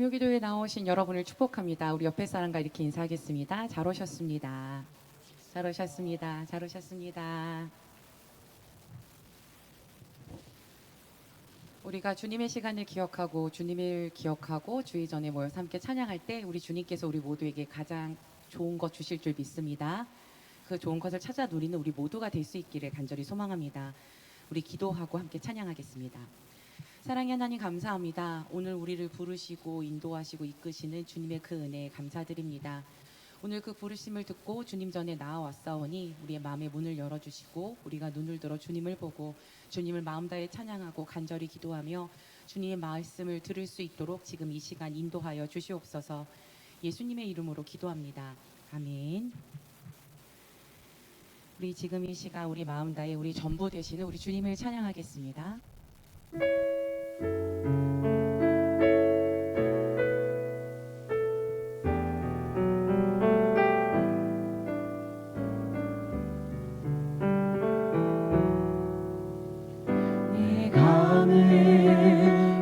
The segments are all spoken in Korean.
금요기도에 나오신 여러분을 축복합니다. 우리 옆에 사람과 이렇게 인사하겠습니다. 잘 오셨습니다. 잘 오셨습니다. 잘 오셨습니다. 우리가 주님의 시간을 기억하고 주님을 기억하고 주의 전에 모여서 함께 찬양할 때 우리 주님께서 우리 모두에게 가장 좋은 것 주실 줄 믿습니다. 그 좋은 것을 찾아 누리는 우리 모두가 될 수 있기를 간절히 소망합니다. 우리 기도하고 함께 찬양하겠습니다. 사랑의 하나님 감사합니다. 오늘 우리를 부르시고 인도하시고 이끄시는 주님의 그 은혜에 감사드립니다. 오늘 그 부르심을 듣고 주님 전에 나아왔사오니 우리의 마음의 문을 열어주시고 우리가 눈을 들어 주님을 보고 주님을 마음 다해 찬양하고 간절히 기도하며 주님의 말씀을 들을 수 있도록 지금 이 시간 인도하여 주시옵소서. 예수님의 이름으로 기도합니다. 아멘. 우리 지금 이 시간 우리 마음 다해 우리 전부 되시는 우리 주님을 찬양하겠습니다.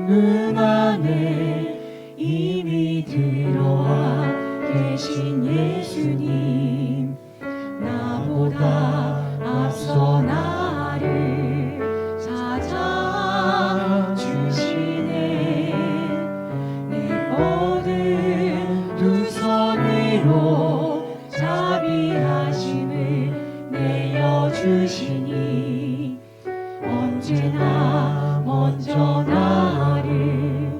은 안에 이미 들어와 계신 예수님, 나보다 앞서 나를 찾아주시네. 내 모든 두 손 위로 자비하심을 내어주시니 언제나 먼저 나를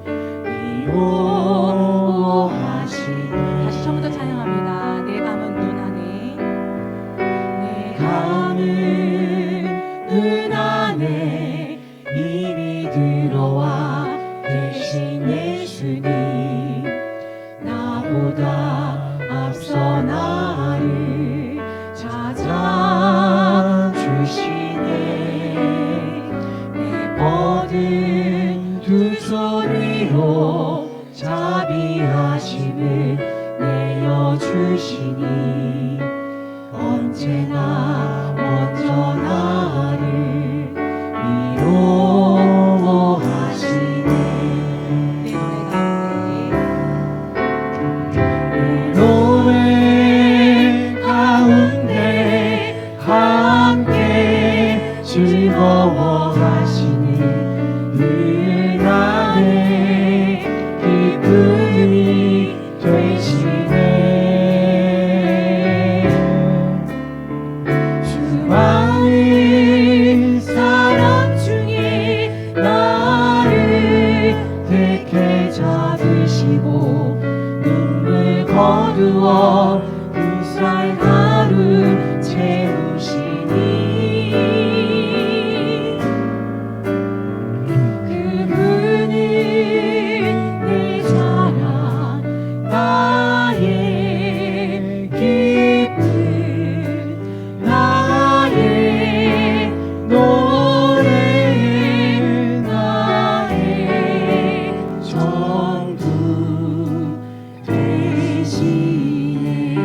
위로하시네. 다시 처음부터 찬양합니다. 내 감은 눈 안에 내 감은 눈 안에 이미 들어와 계신 예수님, 나보다 앞서 나를 찾아주시네. 모든 두 손 위로 자비하심을 내어주시니 언제나 먼저 나를 위로하시네. 내 노래 가운데 함께 즐거워하시니 은 안에 기쁨이 되시네. 주 많은 사람 중에 나를 택해 잡으시고 눈물 거두어 그 살 하루 채우시니 전부 되시네.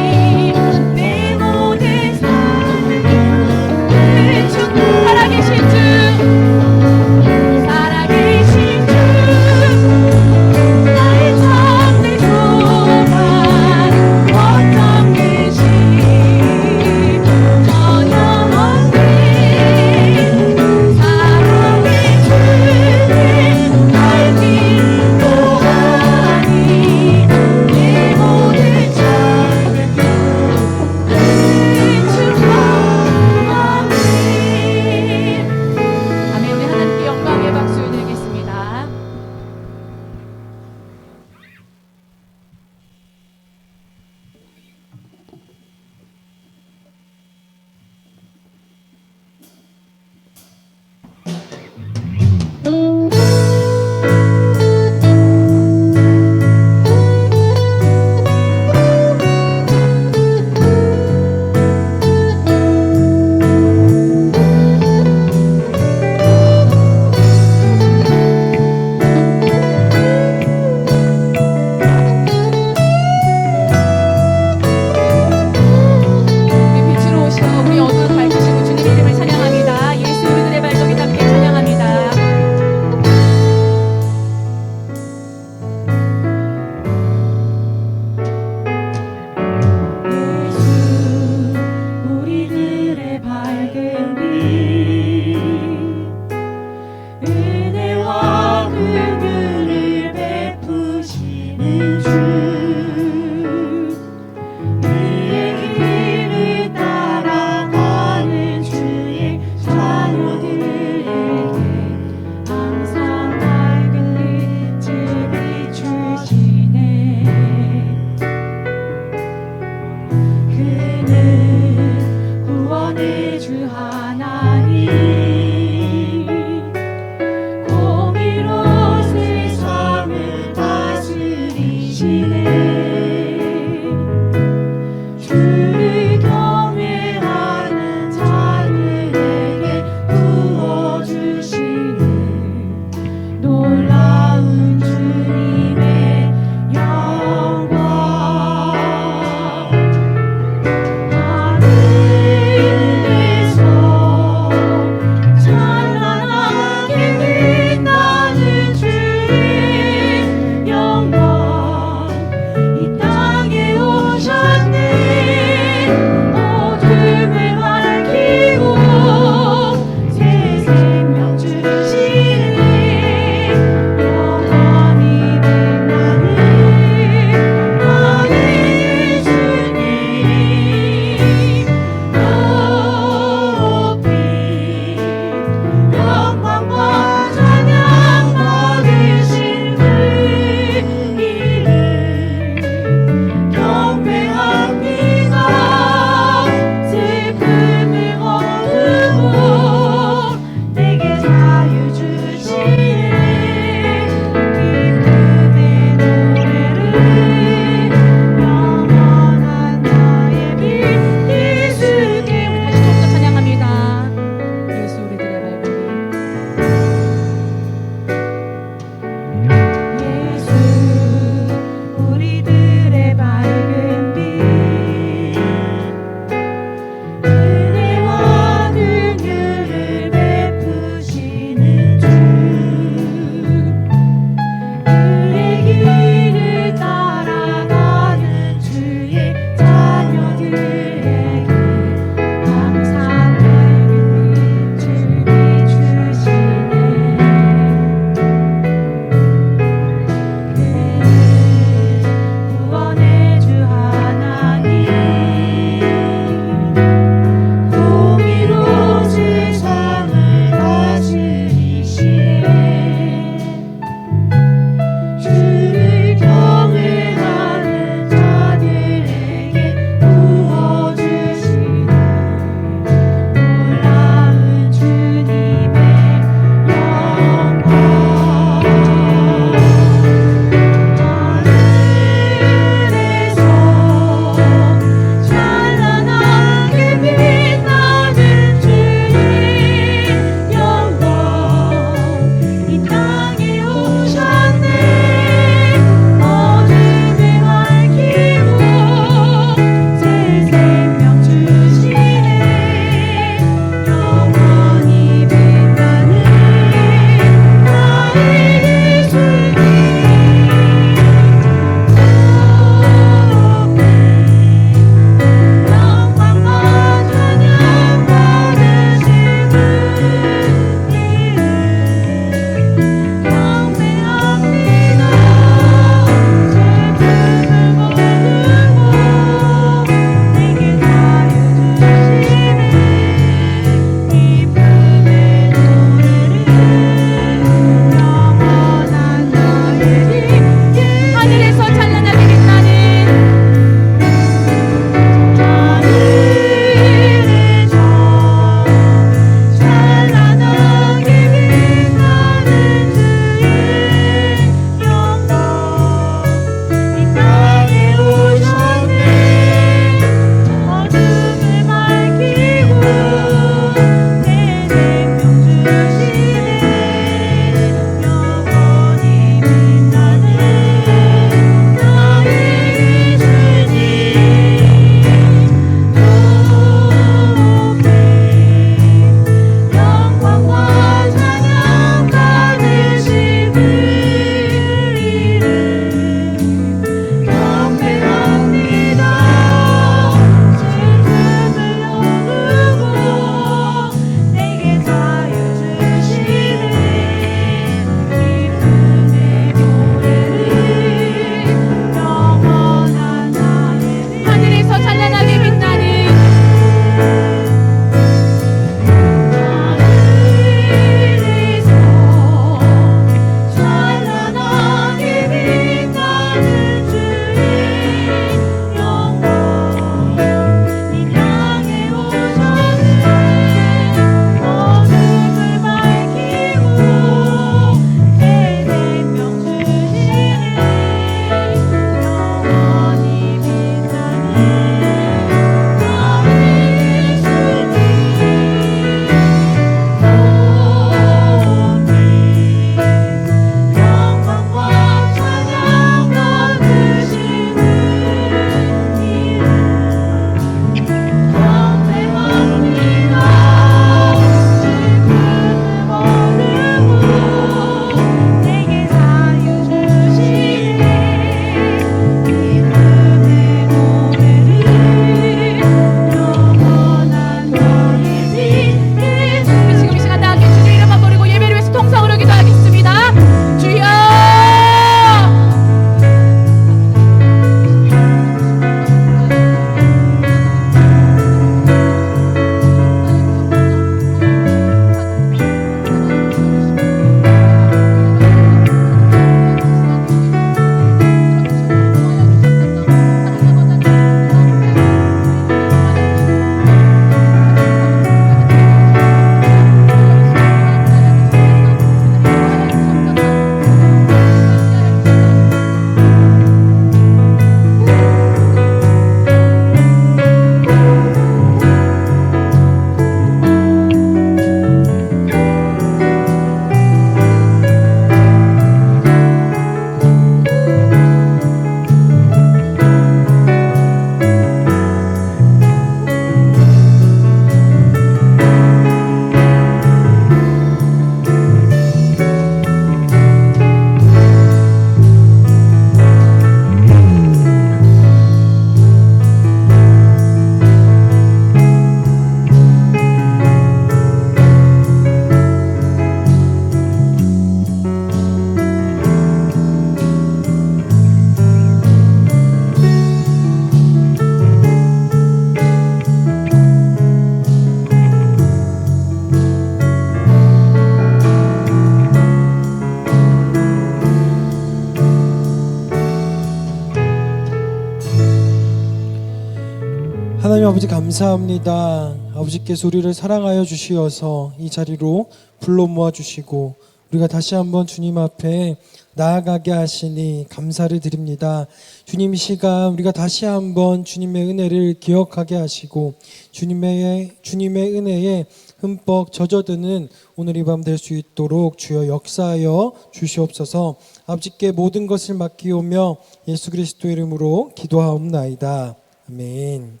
하나님 아버지 감사합니다. 아버지께서 우리를 사랑하여 주시어서 이 자리로 불러 모아 주시고 우리가 다시 한번 주님 앞에 나아가게 하시니 감사를 드립니다. 주님, 이 시간 우리가 다시 한번 주님의 은혜를 기억하게 하시고 주님의 은혜에 흠뻑 젖어드는 오늘 이 밤 될 수 있도록 주여 역사하여 주시옵소서. 아버지께 모든 것을 맡기오며 예수 그리스도 이름으로 기도하옵나이다. 아멘.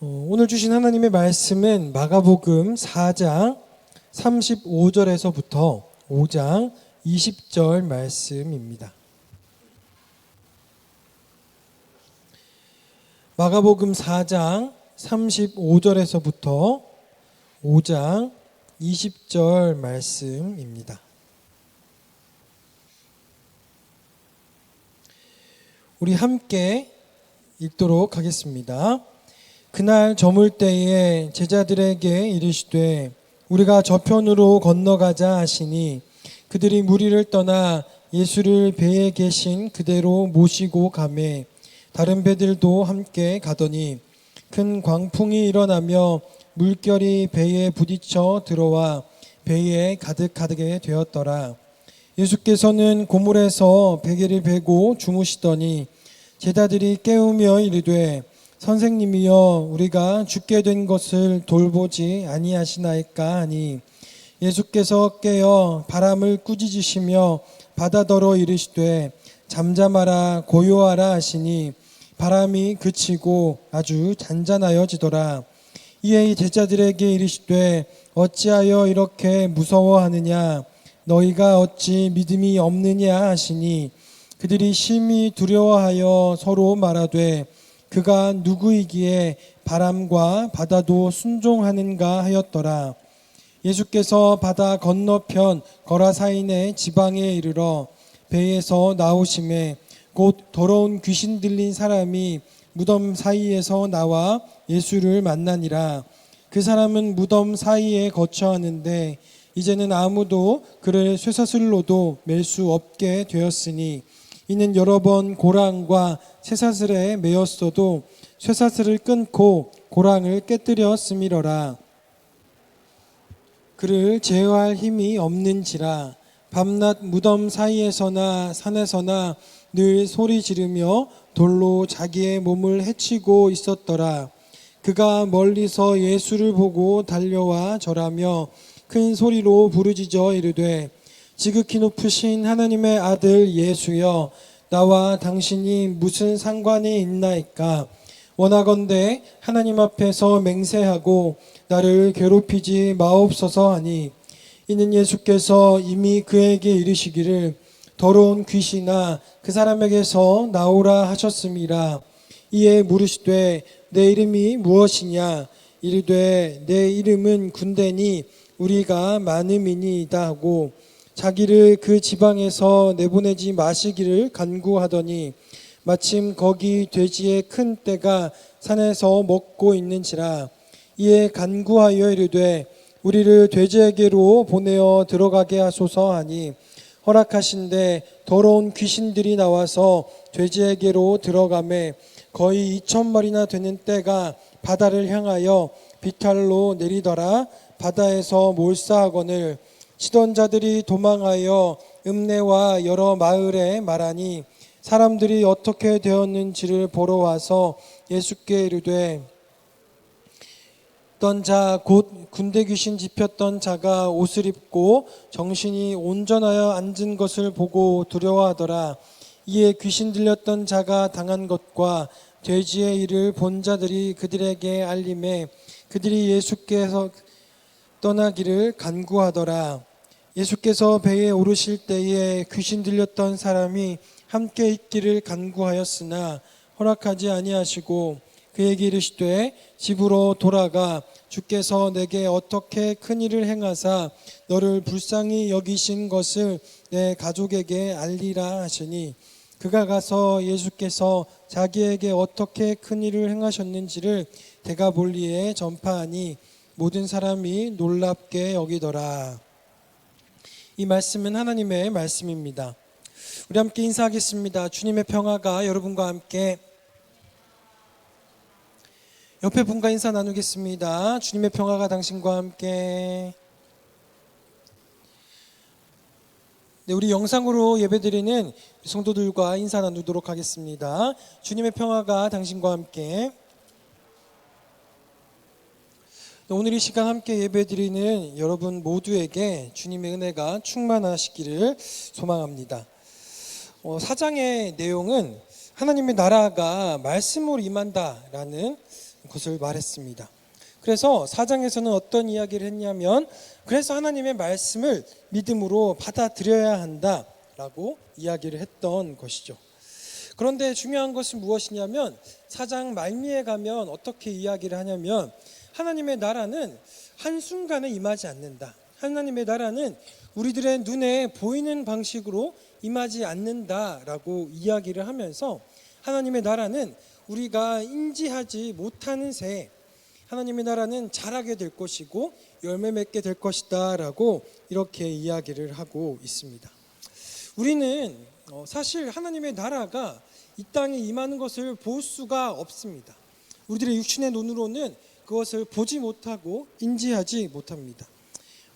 오늘 주신 하나님의 말씀은 마가복음 4장 35절에서부터 5장 20절 말씀입니다. 마가복음 4장 35절에서부터 5장 20절 말씀입니다. 우리 함께 읽도록 하겠습니다. 그날 저물 때에 제자들에게 이르시되 우리가 저편으로 건너가자 하시니 그들이 무리를 떠나 예수를 배에 계신 그대로 모시고 가매 다른 배들도 함께 가더니 큰 광풍이 일어나며 물결이 배에 부딪혀 들어와 배에 가득하게 되었더라. 예수께서는 고물에서 베개를 베고 주무시더니 제자들이 깨우며 이르되 선생님이여 우리가 죽게 된 것을 돌보지 아니하시나이까 하니 예수께서 깨어 바람을 꾸짖으시며 바다더러 이르시되 잠잠하라 고요하라 하시니 바람이 그치고 아주 잔잔하여지더라. 이에 이 제자들에게 이르시되 어찌하여 이렇게 무서워하느냐 너희가 어찌 믿음이 없느냐 하시니 그들이 심히 두려워하여 서로 말하되 그가 누구이기에 바람과 바다도 순종하는가 하였더라. 예수께서 바다 건너편 거라사인의 지방에 이르러 배에서 나오심에 곧 더러운 귀신 들린 사람이 무덤 사이에서 나와 예수를 만나니라. 그 사람은 무덤 사이에 거처하는데 이제는 아무도 그를 쇠사슬로도 맬 수 없게 되었으니 이는 여러 번 고랑과 쇠사슬에 매였어도 쇠사슬을 끊고 고랑을 깨뜨렸음이러라. 그를 제어할 힘이 없는지라. 밤낮 무덤 사이에서나 산에서나 늘 소리 지르며 돌로 자기의 몸을 해치고 있었더라. 그가 멀리서 예수를 보고 달려와 절하며 큰 소리로 부르짖어 이르되 지극히 높으신 하나님의 아들 예수여 나와 당신이 무슨 상관이 있나이까. 원하건대 하나님 앞에서 맹세하고 나를 괴롭히지 마옵소서 하니 이는 예수께서 이미 그에게 이르시기를 더러운 귀신아 그 사람에게서 나오라 하셨음이라. 이에 물으시되 내 이름이 무엇이냐. 이르되 내 이름은 군대니 우리가 많음이니이다 하고 자기를 그 지방에서 내보내지 마시기를 간구하더니 마침 거기 돼지의 큰 떼가 산에서 먹고 있는지라. 이에 간구하여 이르되 우리를 돼지에게로 보내어 들어가게 하소서 하니 허락하신대 더러운 귀신들이 나와서 돼지에게로 들어가매 거의 2,000마리나 되는 떼가 바다를 향하여 비탈로 내리더라. 바다에서 몰사하거늘 치던 자들이 도망하여 읍내와 여러 마을에 말하니 사람들이 어떻게 되었는지를 보러 와서 예수께 이르되 자 곧 군대 귀신 집혔던 자가 옷을 입고 정신이 온전하여 앉은 것을 보고 두려워하더라. 이에 귀신 들렸던 자가 당한 것과 돼지의 일을 본 자들이 그들에게 알림해 그들이 예수께서 떠나기를 간구하더라. 예수께서 배에 오르실 때에 귀신 들렸던 사람이 함께 있기를 간구하였으나 허락하지 아니하시고 그에게 이르시되 집으로 돌아가 주께서 내게 어떻게 큰 일을 행하사 너를 불쌍히 여기신 것을 내 가족에게 알리라 하시니 그가 가서 예수께서 자기에게 어떻게 큰 일을 행하셨는지를 데가볼리에 전파하니 모든 사람이 놀랍게 여기더라. 이 말씀은 하나님의 말씀입니다. 우리 함께 인사하겠습니다. 주님의 평화가 여러분과 함께 옆에 분과 인사 나누겠습니다. 주님의 평화가 당신과 함께. 네, 우리 영상으로 예배드리는 성도들과 인사 나누도록 하겠습니다. 주님의 평화가 당신과 함께. 네, 오늘 이 시간 함께 예배드리는 여러분 모두에게 주님의 은혜가 충만하시기를 소망합니다. 4장의 내용은 하나님의 나라가 말씀으로 임한다라는 것을 말했습니다. 그래서 4장에서는 어떤 이야기를 했냐면, 그래서 하나님의 말씀을 믿음으로 받아들여야 한다라고 이야기를 했던 것이죠. 그런데 중요한 것은 무엇이냐면 4장 말미에 가면 어떻게 이야기를 하냐면, 하나님의 나라는 한순간에 임하지 않는다. 하나님의 나라는 우리들의 눈에 보이는 방식으로 임하지 않는다라고 이야기를 하면서, 하나님의 나라는 우리가 인지하지 못하는 새에 하나님의 나라는 자라게 될 것이고 열매 맺게 될 것이다 라고 이렇게 이야기를 하고 있습니다. 우리는 사실 하나님의 나라가 이 땅에 임하는 것을 볼 수가 없습니다. 우리들의 육신의 눈으로는 그것을 보지 못하고 인지하지 못합니다.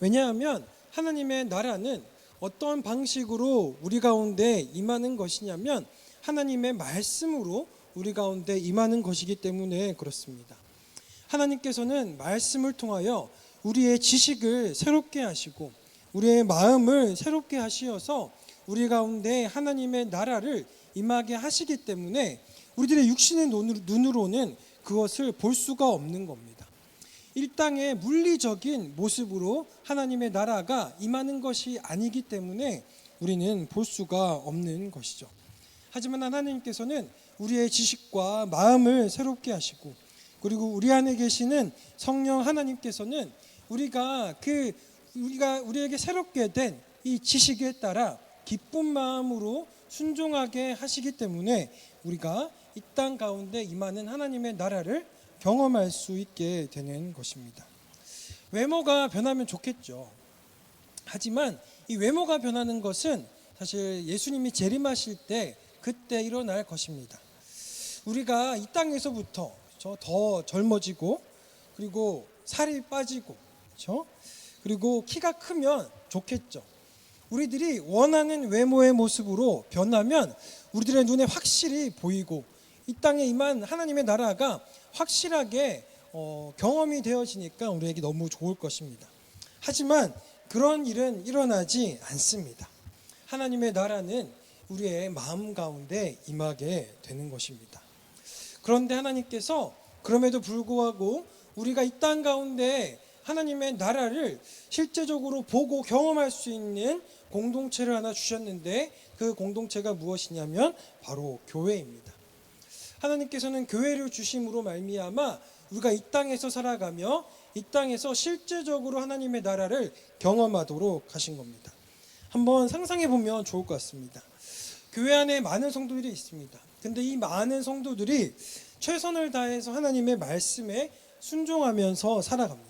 왜냐하면 하나님의 나라는 어떤 방식으로 우리 가운데 임하는 것이냐면 하나님의 말씀으로 우리 가운데 임하는 것이기 때문에 그렇습니다. 하나님께서는 말씀을 통하여 우리의 지식을 새롭게 하시고 우리의 마음을 새롭게 하시어서 우리 가운데 하나님의 나라를 임하게 하시기 때문에 우리들의 육신의 눈으로는 그것을 볼 수가 없는 겁니다. 이 땅의 물리적인 모습으로 하나님의 나라가 임하는 것이 아니기 때문에 우리는 볼 수가 없는 것이죠. 하지만 하나님께서는 우리의 지식과 마음을 새롭게 하시고, 그리고 우리 안에 계시는 성령 하나님께서는 우리에게 새롭게 된 이 지식에 따라 기쁜 마음으로 순종하게 하시기 때문에 우리가 이 땅 가운데 임하는 하나님의 나라를 경험할 수 있게 되는 것입니다. 외모가 변하면 좋겠죠. 하지만 이 외모가 변하는 것은 사실 예수님이 재림하실 때 그때 일어날 것입니다. 우리가 이 땅에서부터 더 젊어지고, 그리고 살이 빠지고, 그렇죠? 그리고 키가 크면 좋겠죠. 우리들이 원하는 외모의 모습으로 변하면 우리들의 눈에 확실히 보이고 이 땅에 임한 하나님의 나라가 확실하게 경험이 되어지니까 우리에게 너무 좋을 것입니다. 하지만 그런 일은 일어나지 않습니다. 하나님의 나라는 우리의 마음 가운데 임하게 되는 것입니다. 그런데 하나님께서 그럼에도 불구하고 우리가 이 땅 가운데 하나님의 나라를 실제적으로 보고 경험할 수 있는 공동체를 하나 주셨는데, 그 공동체가 무엇이냐면 바로 교회입니다. 하나님께서는 교회를 주심으로 말미암아 우리가 이 땅에서 살아가며 이 땅에서 실제적으로 하나님의 나라를 경험하도록 하신 겁니다. 한번 상상해 보면 좋을 것 같습니다. 교회 안에 많은 성도들이 있습니다. 근데 이 많은 성도들이 최선을 다해서 하나님의 말씀에 순종하면서 살아갑니다.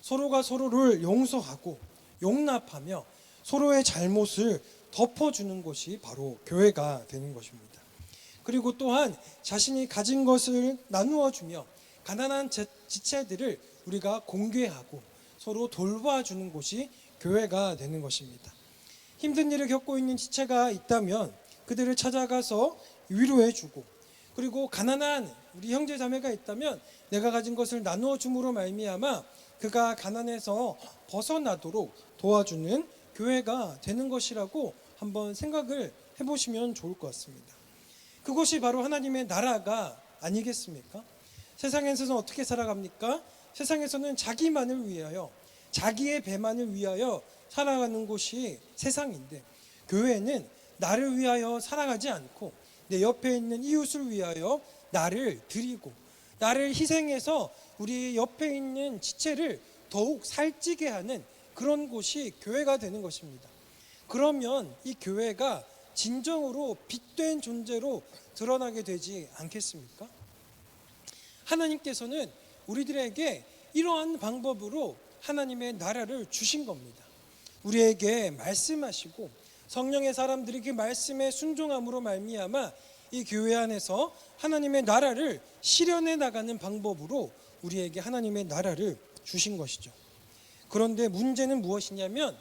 서로가 서로를 용서하고 용납하며 서로의 잘못을 덮어주는 것이 바로 교회가 되는 것입니다. 그리고 또한 자신이 가진 것을 나누어 주며 가난한 지체들을 우리가 공개하고 서로 돌봐주는 곳이 교회가 되는 것입니다. 힘든 일을 겪고 있는 지체가 있다면 그들을 찾아가서 위로해주고, 그리고 가난한 우리 형제 자매가 있다면 내가 가진 것을 나누어 줌으로 말미암아 그가 가난에서 벗어나도록 도와주는 교회가 되는 것이라고 한번 생각을 해보시면 좋을 것 같습니다. 그것이 바로 하나님의 나라가 아니겠습니까? 세상에서는 어떻게 살아갑니까? 세상에서는 자기만을 위하여, 자기의 배만을 위하여 살아가는 곳이 세상인데, 교회는 나를 위하여 살아가지 않고 내 옆에 있는 이웃을 위하여 나를 드리고 나를 희생해서 우리 옆에 있는 지체를 더욱 살찌게 하는 그런 곳이 교회가 되는 것입니다. 그러면 이 교회가 진정으로 빛된 존재로 드러나게 되지 않겠습니까? 하나님께서는 우리들에게 이러한 방법으로 하나님의 나라를 주신 겁니다. 우리에게 말씀하시고 성령의 사람들이 그 말씀에 순종함으로 말미암아 이 교회 안에서 하나님의 나라를 실현해 나가는 방법으로 우리에게 하나님의 나라를 주신 것이죠. 그런데 문제는 무엇이냐면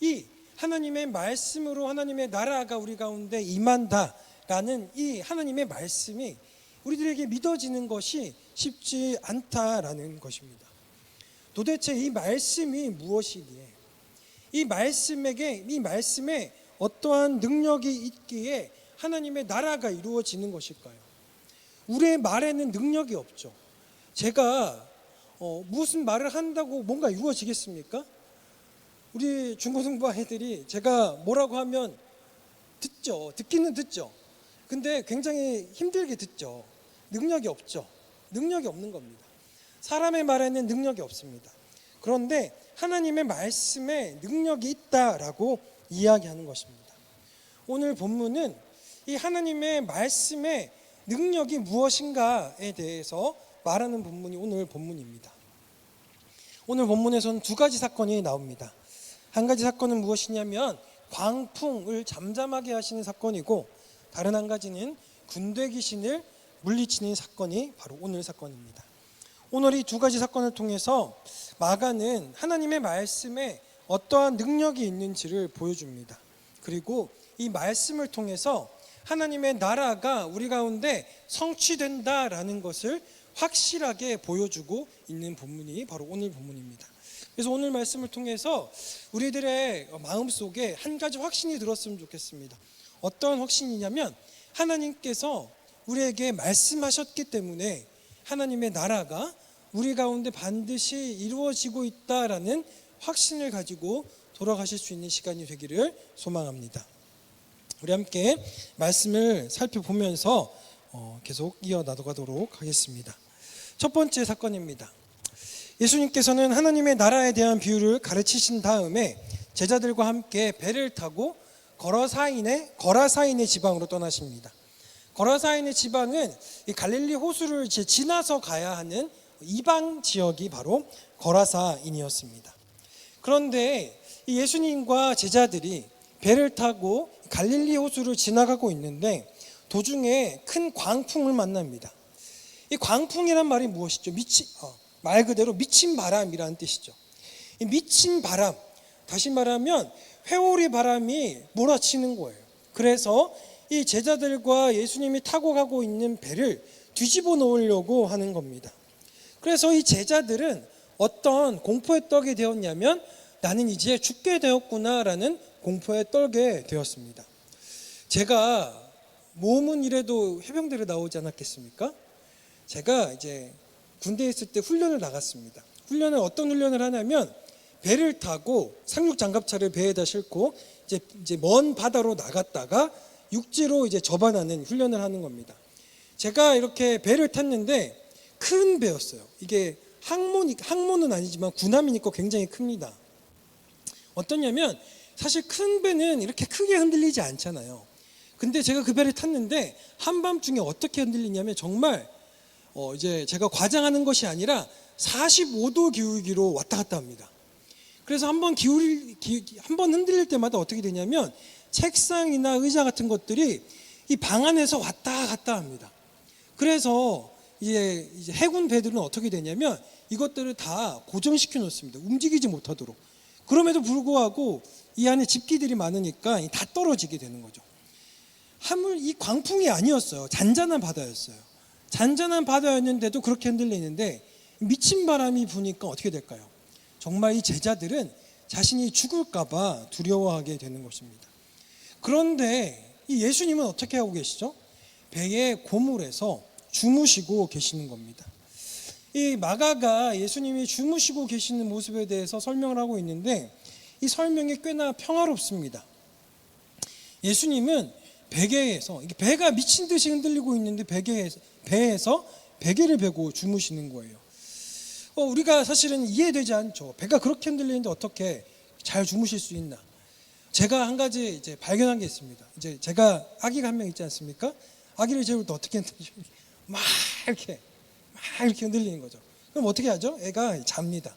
이 하나님의 말씀으로 하나님의 나라가 우리 가운데 임한다라는 이 하나님의 말씀이 우리들에게 믿어지는 것이 쉽지 않다라는 것입니다. 도대체 이 말씀이 무엇이기에, 이 말씀에 어떠한 능력이 있기에 하나님의 나라가 이루어지는 것일까요? 우리의 말에는 능력이 없죠. 제가 무슨 말을 한다고 뭔가 이루어지겠습니까? 우리 중고등부 아이들이 제가 뭐라고 하면 듣죠. 듣기는 듣죠. 근데 굉장히 힘들게 듣죠. 능력이 없죠. 능력이 없는 겁니다. 사람의 말에는 능력이 없습니다. 그런데 하나님의 말씀에 능력이 있다라고 이야기하는 것입니다. 오늘 본문은 이 하나님의 말씀의 능력이 무엇인가에 대해서 말하는 본문이 오늘 본문입니다. 오늘 본문에서는 두 가지 사건이 나옵니다. 한 가지 사건은 무엇이냐면 광풍을 잠잠하게 하시는 사건이고, 다른 한 가지는 군대 귀신을 물리치는 사건이 바로 오늘 사건입니다. 오늘 이 두 가지 사건을 통해서 마가는 하나님의 말씀에 어떠한 능력이 있는지를 보여줍니다. 그리고 이 말씀을 통해서 하나님의 나라가 우리 가운데 성취된다라는 것을 확실하게 보여주고 있는 본문이 바로 오늘 본문입니다. 그래서 오늘 말씀을 통해서 우리들의 마음속에 한 가지 확신이 들었으면 좋겠습니다. 어떤 확신이냐면 하나님께서 우리에게 말씀하셨기 때문에 하나님의 나라가 우리 가운데 반드시 이루어지고 있다라는 확신을 가지고 돌아가실 수 있는 시간이 되기를 소망합니다. 우리 함께 말씀을 살펴보면서 계속 이어나가도록 하겠습니다. 첫 번째 사건입니다. 예수님께서는 하나님의 나라에 대한 비유를 가르치신 다음에 제자들과 함께 배를 타고 거라사인의 지방으로 떠나십니다. 거라사인의 지방은 이 갈릴리 호수를 지나서 가야 하는 이방 지역이 바로 거라사인이었습니다. 그런데 이 예수님과 제자들이 배를 타고 갈릴리 호수를 지나가고 있는데 도중에 큰 광풍을 만납니다. 이 광풍이란 말이 무엇이죠? 말 그대로 미친 바람이라는 뜻이죠. 이 미친 바람, 다시 말하면 회오리 바람이 몰아치는 거예요. 그래서 이 제자들과 예수님이 타고 가고 있는 배를 뒤집어 놓으려고 하는 겁니다. 그래서 이 제자들은 어떤 공포에 떨게 되었냐면 나는 이제 죽게 되었구나라는 공포에 떨게 되었습니다. 제가 몸은 이래도 해병대를 나오지 않았겠습니까? 제가 이제 군대에 있을 때 훈련을 나갔습니다. 훈련을 어떤 훈련을 하냐면 배를 타고 상륙 장갑차를 배에다 싣고 이제 먼 바다로 나갔다가 육지로 이제 접어나는 훈련을 하는 겁니다. 제가 이렇게 배를 탔는데 큰 배였어요. 이게 항모는 아니지만 군함이니까 굉장히 큽니다. 어떠냐면 사실 큰 배는 이렇게 크게 흔들리지 않잖아요. 근데 제가 그 배를 탔는데 한밤중에 어떻게 흔들리냐면 정말 이제 제가 과장하는 것이 아니라 45도 기울기로 왔다 갔다 합니다. 그래서 한번 흔들릴 때마다 어떻게 되냐면 책상이나 의자 같은 것들이 이 방 안에서 왔다 갔다 합니다. 그래서 이제 해군 배들은 어떻게 되냐면 이것들을 다 고정시켜 놓습니다. 움직이지 못하도록. 그럼에도 불구하고 이 안에 집기들이 많으니까 다 떨어지게 되는 거죠. 이 광풍이 아니었어요. 잔잔한 바다였어요. 잔잔한 바다였는데도 그렇게 흔들리는데 미친 바람이 부니까 어떻게 될까요? 정말 이 제자들은 자신이 죽을까 봐 두려워하게 되는 것입니다. 그런데 이 예수님은 어떻게 하고 계시죠? 배의 고물에서 주무시고 계시는 겁니다. 이 마가가 예수님이 주무시고 계시는 모습에 대해서 설명을 하고 있는데 이 설명이 꽤나 평화롭습니다. 예수님은 베개에서, 배가 미친 듯이 흔들리고 있는데 배에서 베개를 베고 주무시는 거예요. 우리가 사실은 이해되지 않죠. 배가 그렇게 흔들리는데 어떻게 잘 주무실 수 있나? 제가 한 가지 이제 발견한 게 있습니다. 이제 제가 아기가 한 명 있지 않습니까? 아기를 재울 때 어떻게 흔들리죠? 막 이렇게 흔들리는 거죠. 그럼 어떻게 하죠? 애가 잡니다.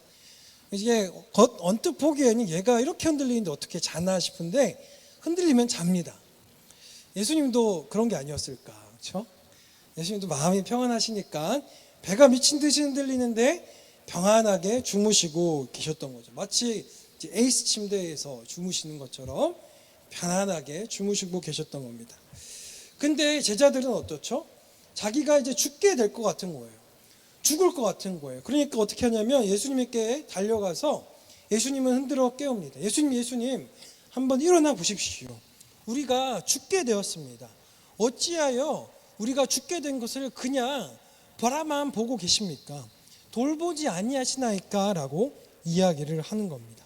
이게 언뜻 보기에는 얘가 이렇게 흔들리는데 어떻게 자나 싶은데 흔들리면 잡니다. 예수님도 그런 게 아니었을까? 그렇죠? 예수님도 마음이 평안하시니까 배가 미친 듯이 흔들리는데 평안하게 주무시고 계셨던 거죠. 마치 이제 에이스 침대에서 주무시는 것처럼 편안하게 주무시고 계셨던 겁니다. 근데 제자들은 어떻죠? 자기가 이제 죽게 될 것 같은 거예요. 죽을 것 같은 거예요. 그러니까 어떻게 하냐면 예수님께 달려가서 예수님을 흔들어 깨웁니다. 예수님, 한번 일어나 보십시오. 우리가 죽게 되었습니다. 어찌하여 우리가 죽게 된 것을 그냥 보라만 보고 계십니까? 돌보지 아니하시나이까? 라고 이야기를 하는 겁니다.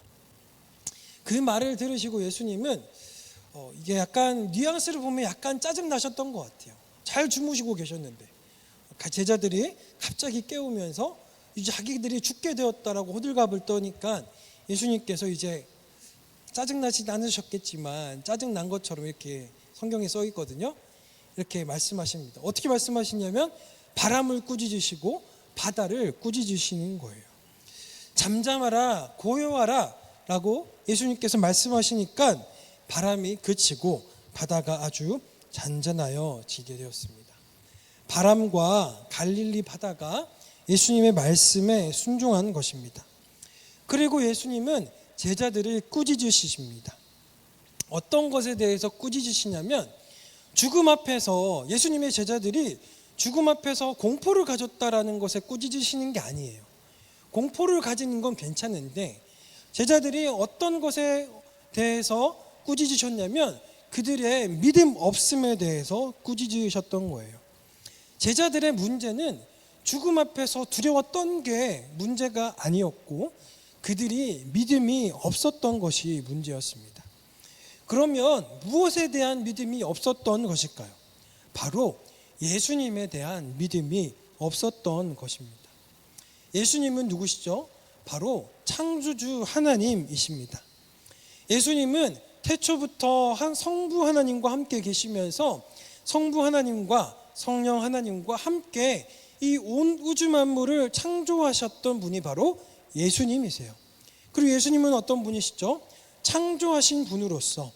그 말을 들으시고 예수님은 이게 약간 뉘앙스를 보면 약간 짜증 나셨던 것 같아요. 잘 주무시고 계셨는데 제자들이 갑자기 깨우면서 이제 자기들이 죽게 되었다라고 호들갑을 떠니까 예수님께서 이제 짜증나지 않으셨겠지만 짜증난 것처럼 이렇게 성경에 써 있거든요. 이렇게 말씀하십니다. 어떻게 말씀하시냐면 바람을 꾸짖으시고 바다를 꾸짖으시는 거예요. 잠잠하라, 고요하라 라고 예수님께서 말씀하시니까 바람이 그치고 바다가 아주 잔잔하여 지게 되었습니다. 바람과 갈릴리 바다가 예수님의 말씀에 순종한 것입니다. 그리고 예수님은 제자들을 꾸짖으십니다. 어떤 것에 대해서 꾸짖으시냐면 죽음 앞에서 예수님의 제자들이 죽음 앞에서 공포를 가졌다라는 것에 꾸짖으시는 게 아니에요. 공포를 가지는 건 괜찮은데 제자들이 어떤 것에 대해서 꾸짖으셨냐면 그들의 믿음 없음에 대해서 꾸짖으셨던 거예요. 제자들의 문제는 죽음 앞에서 두려웠던 게 문제가 아니었고 그들이 믿음이 없었던 것이 문제였습니다. 그러면 무엇에 대한 믿음이 없었던 것일까요? 바로 예수님에 대한 믿음이 없었던 것입니다. 예수님은 누구시죠? 바로 창조주 하나님이십니다. 예수님은 태초부터 한 성부 하나님과 함께 계시면서 성부 하나님과 성령 하나님과 함께 이 온 우주 만물을 창조하셨던 분이 바로 예수님이세요. 그리고 예수님은 어떤 분이시죠? 창조하신 분으로서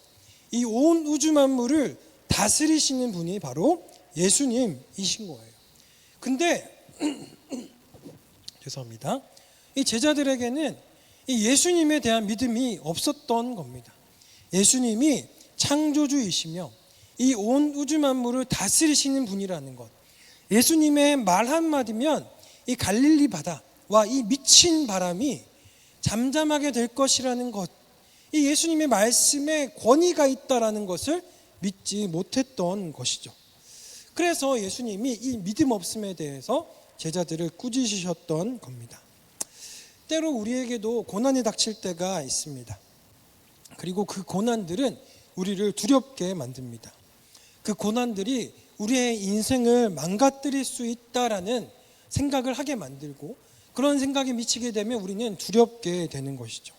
이 온 우주 만물을 다스리시는 분이 바로 예수님이신 거예요. 근데 죄송합니다. 이 제자들에게는 이 예수님에 대한 믿음이 없었던 겁니다. 예수님이 창조주이시며 이 온 우주 만물을 다스리시는 분이라는 것, 예수님의 말 한마디면 이 갈릴리 바다와 이 미친 바람이 잠잠하게 될 것이라는 것, 이 예수님의 말씀에 권위가 있다라는 것을 믿지 못했던 것이죠. 그래서 예수님이 이 믿음 없음에 대해서 제자들을 꾸짖으셨던 겁니다. 때로 우리에게도 고난이 닥칠 때가 있습니다. 그리고 그 고난들은 우리를 두렵게 만듭니다. 그 고난들이 우리의 인생을 망가뜨릴 수 있다라는 생각을 하게 만들고 그런 생각에 미치게 되면 우리는 두렵게 되는 것이죠.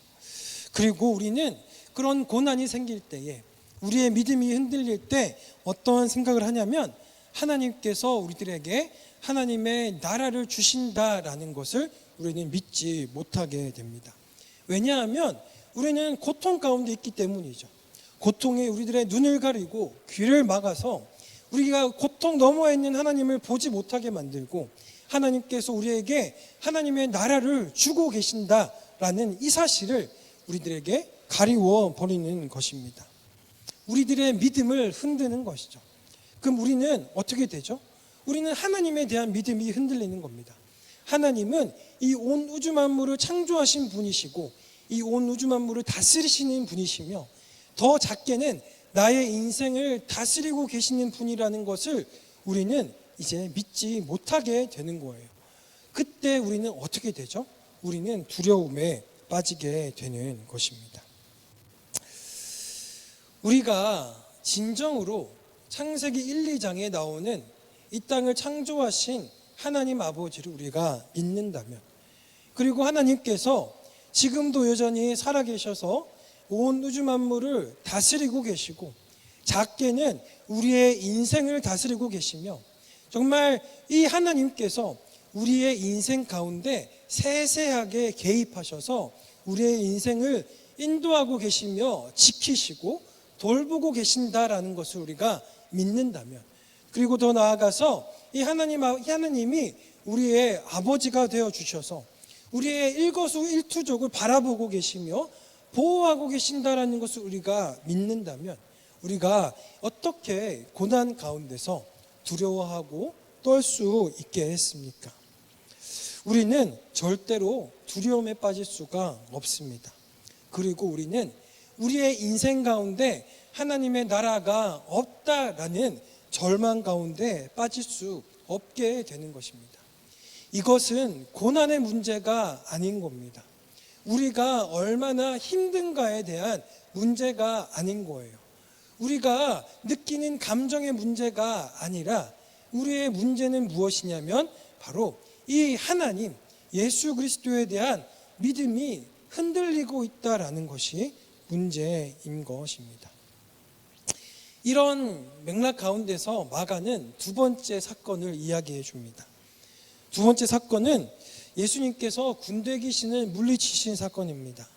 그리고 우리는 그런 고난이 생길 때에 우리의 믿음이 흔들릴 때 어떠한 생각을 하냐면 하나님께서 우리들에게 하나님의 나라를 주신다라는 것을 우리는 믿지 못하게 됩니다. 왜냐하면 우리는 고통 가운데 있기 때문이죠. 고통에 우리들의 눈을 가리고 귀를 막아서 우리가 고통 너머에 있는 하나님을 보지 못하게 만들고 하나님께서 우리에게 하나님의 나라를 주고 계신다라는 이 사실을 우리들에게 가리워 버리는 것입니다. 우리들의 믿음을 흔드는 것이죠. 그럼 우리는 어떻게 되죠? 우리는 하나님에 대한 믿음이 흔들리는 겁니다. 하나님은 이 온 우주 만물을 창조하신 분이시고 이 온 우주 만물을 다스리시는 분이시며 더 작게는 나의 인생을 다스리고 계시는 분이라는 것을 우리는 이제 믿지 못하게 되는 거예요. 그때 우리는 어떻게 되죠? 우리는 두려움에 빠지게 되는 것입니다. 우리가 진정으로 창세기 1, 2장에 나오는 이 땅을 창조하신 하나님 아버지를 우리가 믿는다면, 그리고 하나님께서 지금도 여전히 살아계셔서 온 우주 만물을 다스리고 계시고 작게는 우리의 인생을 다스리고 계시며 정말 이 하나님께서 우리의 인생 가운데 세세하게 개입하셔서 우리의 인생을 인도하고 계시며 지키시고 돌보고 계신다라는 것을 우리가 믿는다면, 그리고 더 나아가서 이 하나님이 우리의 아버지가 되어 주셔서 우리의 일거수일투족을 바라보고 계시며 보호하고 계신다라는 것을 우리가 믿는다면 우리가 어떻게 고난 가운데서 두려워하고 떨 수 있게 했습니까? 우리는 절대로 두려움에 빠질 수가 없습니다. 그리고 우리는 우리의 인생 가운데 하나님의 나라가 없다라는 절망 가운데 빠질 수 없게 되는 것입니다. 이것은 고난의 문제가 아닌 겁니다. 우리가 얼마나 힘든가에 대한 문제가 아닌 거예요. 우리가 느끼는 감정의 문제가 아니라 우리의 문제는 무엇이냐면 바로 이 하나님 예수 그리스도에 대한 믿음이 흔들리고 있다라는 것이 문제인 것입니다. 이런 맥락 가운데서 마가는 두 번째 사건을 이야기해 줍니다. 두 번째 사건은 예수님께서 군대 귀신을 물리치신 사건입니다.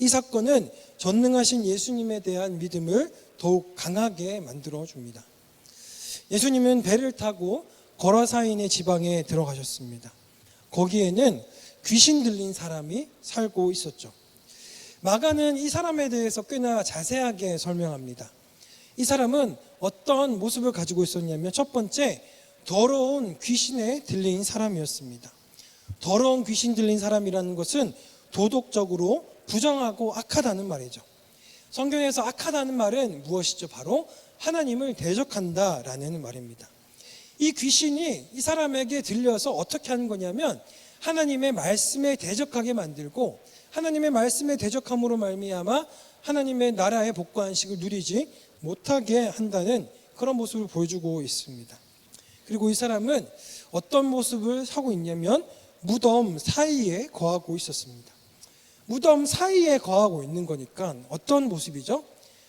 이 사건은 전능하신 예수님에 대한 믿음을 더욱 강하게 만들어 줍니다. 예수님은 배를 타고 거라사인의 지방에 들어가셨습니다. 거기에는 귀신 들린 사람이 살고 있었죠. 마가는 이 사람에 대해서 꽤나 자세하게 설명합니다. 이 사람은 어떤 모습을 가지고 있었냐면 첫 번째, 더러운 귀신에 들린 사람이었습니다. 더러운 귀신 들린 사람이라는 것은 도덕적으로 부정하고 악하다는 말이죠. 성경에서 악하다는 말은 무엇이죠? 바로 하나님을 대적한다라는 말입니다. 이 귀신이 이 사람에게 들려서 어떻게 하는 거냐면 하나님의 말씀에 대적하게 만들고 하나님의 말씀에 대적함으로 말미암아 하나님의 나라의 복과 안식을 누리지 못하게 한다는 그런 모습을 보여주고 있습니다. 그리고 이 사람은 어떤 모습을 하고 있냐면 무덤 사이에 거하고 있었습니다. 무덤 사이에 거하고 있는 거니까 어떤 모습이죠?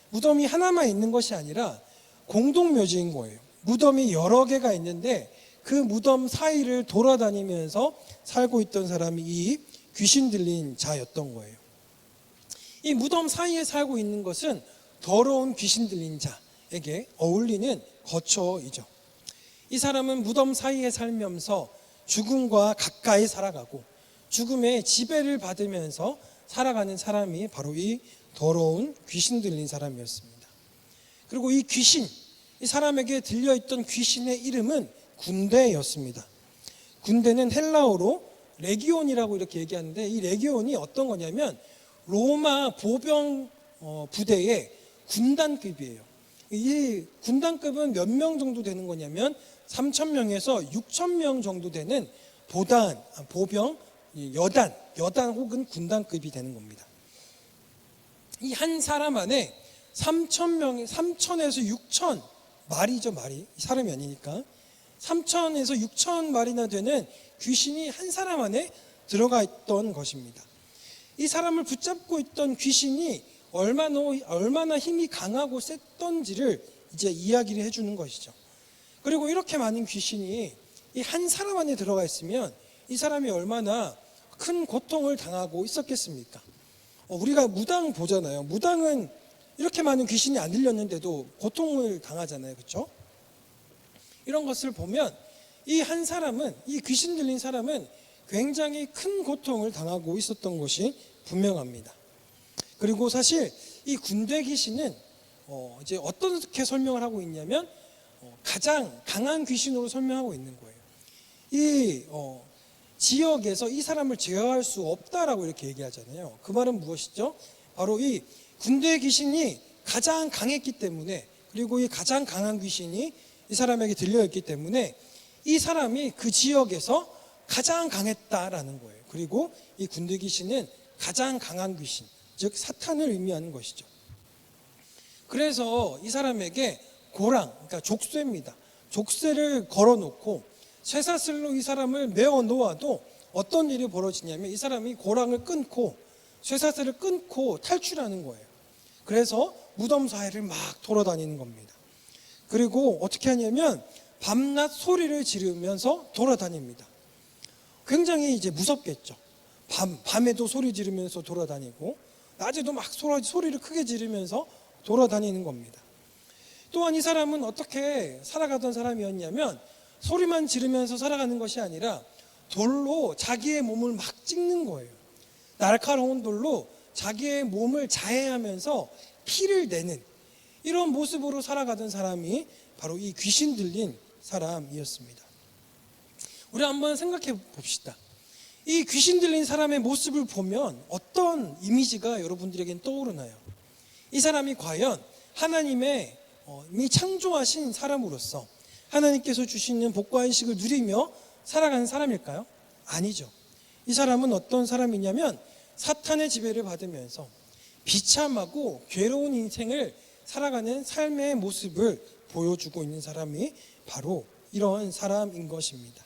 무덤이 하나만 있는 것이 아니라 공동묘지인 거예요. 무덤이 여러 개가 있는데 그 무덤 사이를 돌아다니면서 살고 있던 사람이 이 귀신 들린 자였던 거예요. 이 무덤 사이에 살고 있는 것은 더러운 귀신 들린 자에게 어울리는 거처이죠. 이 사람은 무덤 사이에 살면서 죽음과 가까이 살아가고 죽음의 지배를 받으면서 살아가는 사람이 바로 이 더러운 귀신 들린 사람이었습니다. 그리고 이 귀신, 이 사람에게 들려있던 귀신의 이름은 군대였습니다. 군대는 헬라어로 레기온이라고 이렇게 얘기하는데 이 레기온이 어떤 거냐면 로마 보병 부대의 군단급이에요. 이 군단급은 몇 명 정도 되는 거냐면 3,000명에서 6,000명 정도 되는 보병, 여단 혹은 군단급이 되는 겁니다. 이 한 사람 안에 3,000에서 6,000 말이죠, 말이. 사람이 아니니까. 3,000에서 6,000 말이나 되는 귀신이 한 사람 안에 들어가 있던 것입니다. 이 사람을 붙잡고 있던 귀신이 얼마나 힘이 강하고 셌던지를 이제 이야기를 해주는 것이죠. 그리고 이렇게 많은 귀신이 이 한 사람 안에 들어가 있으면 이 사람이 얼마나 큰 고통을 당하고 있었겠습니까? 우리가 무당 보잖아요. 무당은 이렇게 많은 귀신이 안 들렸는데도 고통을 당하잖아요. 그렇죠? 이런 것을 보면 이 한 사람은, 이 귀신 들린 사람은 굉장히 큰 고통을 당하고 있었던 것이 분명합니다. 그리고 사실 이 군대 귀신은 이제 어떻게 설명을 하고 있냐면 가장 강한 귀신으로 설명하고 있는 거예요. 이 지역에서 이 사람을 제어할 수 없다라고 이렇게 얘기하잖아요. 그 말은 무엇이죠? 바로 이 군대 귀신이 가장 강했기 때문에, 그리고 이 가장 강한 귀신이 이 사람에게 들려있기 때문에 이 사람이 그 지역에서 가장 강했다라는 거예요. 그리고 이 군대 귀신은 가장 강한 귀신, 즉 사탄을 의미하는 것이죠. 그래서 이 사람에게 고랑, 그러니까 족쇄입니다. 족쇄를 걸어놓고 쇠사슬로 이 사람을 메어 놓아도 어떤 일이 벌어지냐면 이 사람이 고랑을 끊고 쇠사슬을 끊고 탈출하는 거예요. 그래서 무덤 사이를 막 돌아다니는 겁니다. 그리고 어떻게 하냐면 밤낮 소리를 지르면서 돌아다닙니다. 굉장히 이제 무섭겠죠. 밤에도 소리 지르면서 돌아다니고 낮에도 막 소리를 크게 지르면서 돌아다니는 겁니다. 또한 이 사람은 어떻게 살아가던 사람이었냐면 소리만 지르면서 살아가는 것이 아니라 돌로 자기의 몸을 막 찍는 거예요. 날카로운 돌로 자기의 몸을 자해하면서 피를 내는 이런 모습으로 살아가던 사람이 바로 이 귀신 들린 사람이었습니다. 우리 한번 생각해 봅시다. 이 귀신 들린 사람의 모습을 보면 어떤 이미지가 여러분들에겐 떠오르나요? 이 사람이 과연 하나님의 이 창조하신 사람으로서 하나님께서 주시는 복과 안식을 누리며 살아가는 사람일까요? 아니죠. 이 사람은 어떤 사람이냐면 사탄의 지배를 받으면서 비참하고 괴로운 인생을 살아가는 삶의 모습을 보여주고 있는 사람이 바로 이런 사람인 것입니다.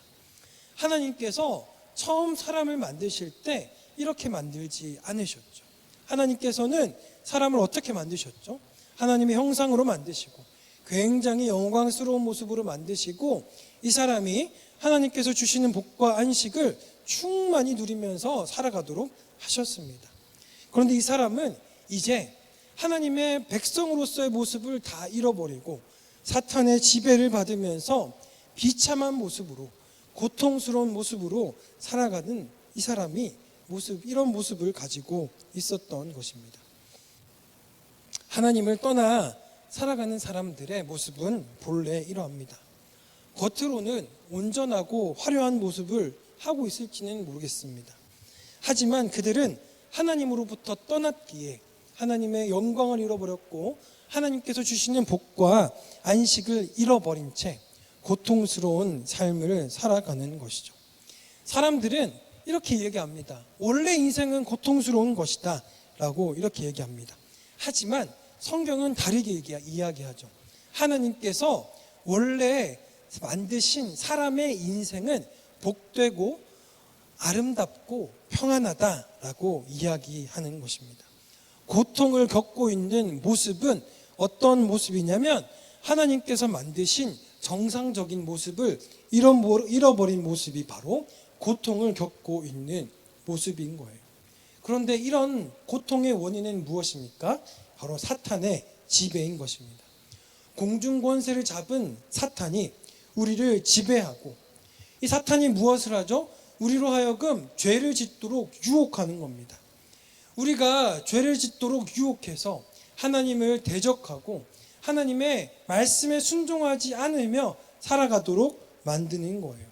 하나님께서 처음 사람을 만드실 때 이렇게 만들지 않으셨죠. 하나님께서는 사람을 어떻게 만드셨죠? 하나님의 형상으로 만드시고 굉장히 영광스러운 모습으로 만드시고 이 사람이 하나님께서 주시는 복과 안식을 충만히 누리면서 살아가도록 하셨습니다. 그런데 이 사람은 이제 하나님의 백성으로서의 모습을 다 잃어버리고 사탄의 지배를 받으면서 비참한 모습으로 고통스러운 모습으로 살아가는 이 사람이 이런 모습을 가지고 있었던 것입니다. 하나님을 떠나 살아가는 사람들의 모습은 본래 이러합니다. 겉으로는 온전하고 화려한 모습을 하고 있을지는 모르겠습니다. 하지만 그들은 하나님으로부터 떠났기에 하나님의 영광을 잃어버렸고 하나님께서 주시는 복과 안식을 잃어버린 채 고통스러운 삶을 살아가는 것이죠. 사람들은 이렇게 얘기합니다. 원래 인생은 고통스러운 것이다 라고 이렇게 얘기합니다. 하지만 성경은 다르게 이야기하죠. 하나님께서 원래 만드신 사람의 인생은 복되고 아름답고 평안하다라고 이야기하는 것입니다. 고통을 겪고 있는 모습은 어떤 모습이냐면 하나님께서 만드신 정상적인 모습을 잃어버린 모습이 바로 고통을 겪고 있는 모습인 거예요. 그런데 이런 고통의 원인은 무엇입니까? 바로 사탄의 지배인 것입니다. 공중권세를 잡은 사탄이 우리를 지배하고 이 사탄이 무엇을 하죠? 우리로 하여금 죄를 짓도록 유혹하는 겁니다. 우리가 죄를 짓도록 유혹해서 하나님을 대적하고 하나님의 말씀에 순종하지 않으며 살아가도록 만드는 거예요.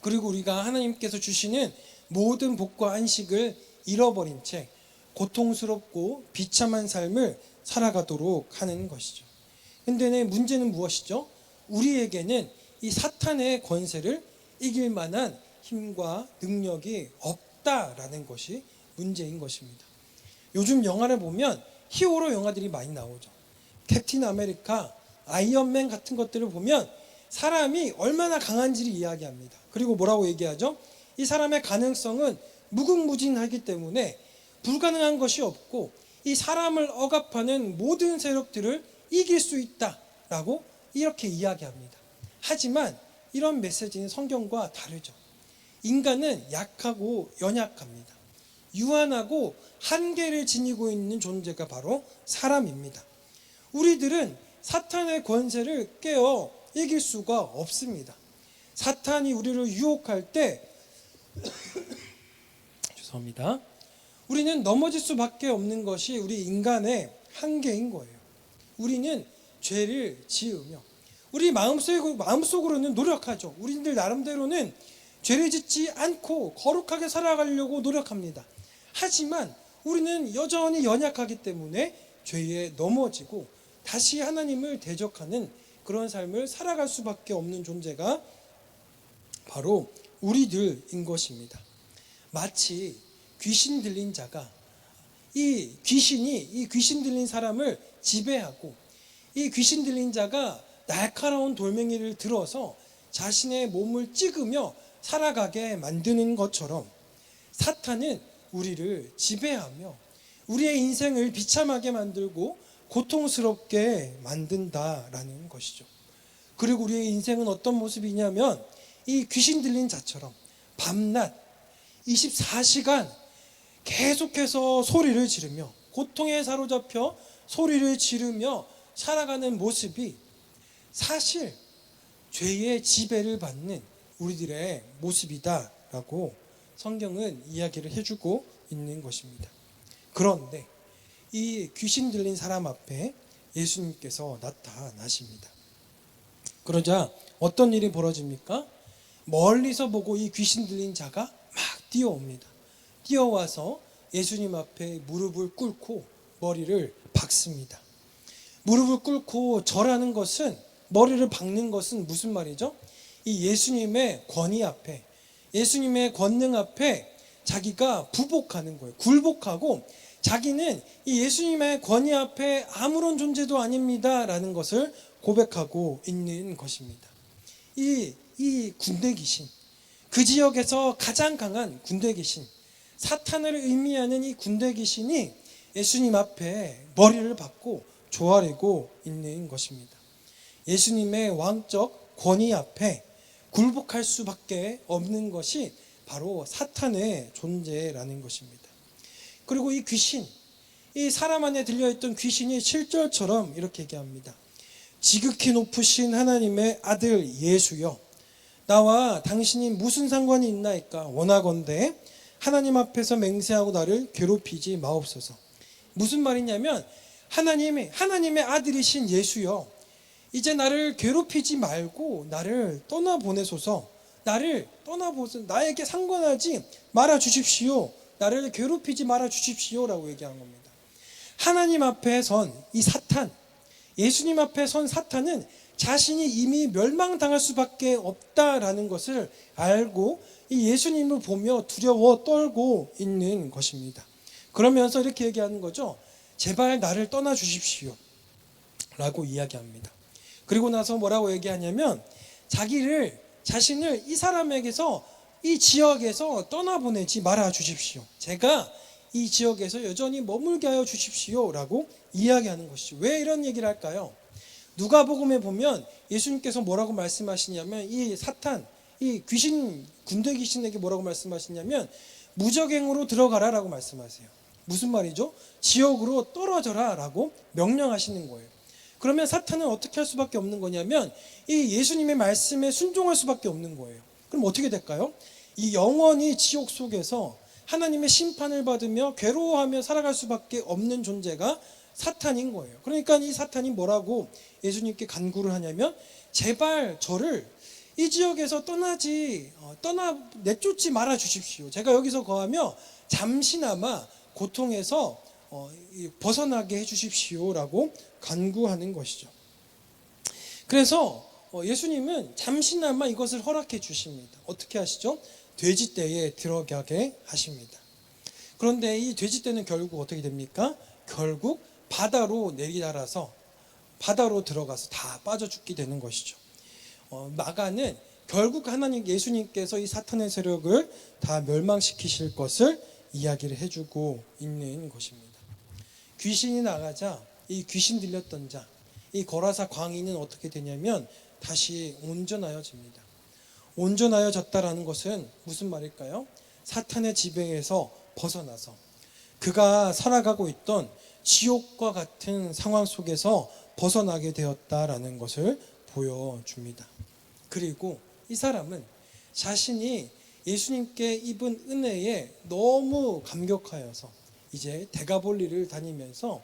그리고 우리가 하나님께서 주시는 모든 복과 안식을 잃어버린 채 고통스럽고 비참한 삶을 살아가도록 하는 것이죠. 근데 문제는 무엇이죠? 우리에게는 이 사탄의 권세를 이길 만한 힘과 능력이 없다라는 것이 문제인 것입니다. 요즘 영화를 보면 히어로 영화들이 많이 나오죠. 캡틴 아메리카, 아이언맨 같은 것들을 보면 사람이 얼마나 강한지를 이야기합니다. 그리고 뭐라고 얘기하죠? 이 사람의 가능성은 무궁무진하기 때문에 불가능한 것이 없고 이 사람을 억압하는 모든 세력들을 이길 수 있다라고 이렇게 이야기합니다. 하지만 이런 메시지는 성경과 다르죠. 인간은 약하고 연약합니다. 유한하고 한계를 지니고 있는 존재가 바로 사람입니다. 우리들은 사탄의 권세를 깨어 이길 수가 없습니다. 사탄이 우리를 유혹할 때 죄송합니다. 우리는 넘어질 수밖에 없는 것이 우리 인간의 한계인 거예요. 우리는 죄를 지으며 우리 마음속으로는 노력하죠. 우리들 나름대로는 죄를 짓지 않고 거룩하게 살아가려고 노력합니다. 하지만 우리는 여전히 연약하기 때문에 죄에 넘어지고 다시 하나님을 대적하는 그런 삶을 살아갈 수밖에 없는 존재가 바로 우리들인 것입니다. 마치 귀신 들린 자가 이 귀신 들린 사람을 지배하고 이 귀신 들린 자가 날카로운 돌멩이를 들어서 자신의 몸을 찍으며 살아가게 만드는 것처럼 사탄은 우리를 지배하며 우리의 인생을 비참하게 만들고 고통스럽게 만든다라는 것이죠. 그리고 우리의 인생은 어떤 모습이냐면 이 귀신 들린 자처럼 밤낮 24시간 계속해서 소리를 지르며 고통에 사로잡혀 소리를 지르며 살아가는 모습이 사실 죄의 지배를 받는 우리들의 모습이다라고 성경은 이야기를 해주고 있는 것입니다. 그런데 이 귀신 들린 사람 앞에 예수님께서 나타나십니다. 그러자 어떤 일이 벌어집니까? 멀리서 보고 이 귀신 들린 자가 막 뛰어옵니다. 뛰어와서 예수님 앞에 무릎을 꿇고 머리를 박습니다. 무릎을 꿇고 절하는 것은, 머리를 박는 것은 무슨 말이죠? 이 예수님의 권위 앞에, 예수님의 권능 앞에 자기가 부복하는 거예요. 굴복하고 자기는 이 예수님의 권위 앞에 아무런 존재도 아닙니다 라는 것을 고백하고 있는 것입니다. 이 군대 귀신, 그 지역에서 가장 강한 군대 귀신, 사탄을 의미하는 이 군대 귀신이 예수님 앞에 머리를 박고 조아리고 있는 것입니다. 예수님의 왕적 권위 앞에 굴복할 수밖에 없는 것이 바로 사탄의 존재라는 것입니다. 그리고 이 귀신, 이 사람 안에 들려있던 귀신이 7절처럼 이렇게 얘기합니다. 지극히 높으신 하나님의 아들 예수여, 나와 당신이 무슨 상관이 있나이까? 원하건대 하나님 앞에서 맹세하고 나를 괴롭히지 마옵소서. 무슨 말이냐면 하나님의 아들이신 예수여, 이제 나를 괴롭히지 말고 나를 떠나보내소서. 나에게 상관하지 말아 주십시오. 나를 괴롭히지 말아 주십시오라고 얘기한 겁니다. 하나님 앞에 선 이 사탄, 예수님 앞에 선 사탄은 자신이 이미 멸망당할 수밖에 없다라는 것을 알고 이 예수님을 보며 두려워 떨고 있는 것입니다. 그러면서 이렇게 얘기하는 거죠. 제발 나를 떠나 주십시오 라고 이야기합니다. 그리고 나서 뭐라고 얘기하냐면 자신을 이 사람에게서, 이 지역에서 떠나보내지 말아 주십시오. 제가 이 지역에서 여전히 머물게 하여 주십시오 라고 이야기하는 것이죠. 왜 이런 얘기를 할까요? 누가복음에 보면 예수님께서 뭐라고 말씀하시냐면 이 사탄, 이 귀신, 군대 귀신에게 뭐라고 말씀하시냐면 무적행으로 들어가라 라고 말씀하세요. 무슨 말이죠? 지옥으로 떨어져라 라고 명령하시는 거예요. 그러면 사탄은 어떻게 할 수밖에 없는 거냐면 이 예수님의 말씀에 순종할 수밖에 없는 거예요. 그럼 어떻게 될까요? 이 영원히 지옥 속에서 하나님의 심판을 받으며 괴로워하며 살아갈 수밖에 없는 존재가 사탄인 거예요. 그러니까 이 사탄이 뭐라고 예수님께 간구를 하냐면 제발 저를 이 지역에서 내쫓지 말아 주십시오. 제가 여기서 거하며 잠시나마 고통에서 벗어나게 해 주십시오라고 간구하는 것이죠. 그래서 예수님은 잠시나마 이것을 허락해 주십니다. 어떻게 하시죠? 돼지떼에 들어가게 하십니다. 그런데 이 돼지떼는 결국 어떻게 됩니까? 결국 바다로 내리달아서 바다로 들어가서 다 빠져 죽게 되는 것이죠. 마가는 결국 하나님 예수님께서 이 사탄의 세력을 다 멸망시키실 것을 이야기를 해주고 있는 것입니다. 귀신이 나가자 이 귀신 들렸던 자, 이 거라사 광인은 어떻게 되냐면 다시 온전하여집니다. 온전하여졌다라는 것은 무슨 말일까요? 사탄의 지배에서 벗어나서 그가 살아가고 있던 지옥과 같은 상황 속에서 벗어나게 되었다라는 것을 보여줍니다. 그리고 이 사람은 자신이 예수님께 입은 은혜에 너무 감격하여서 이제 데가볼리를 다니면서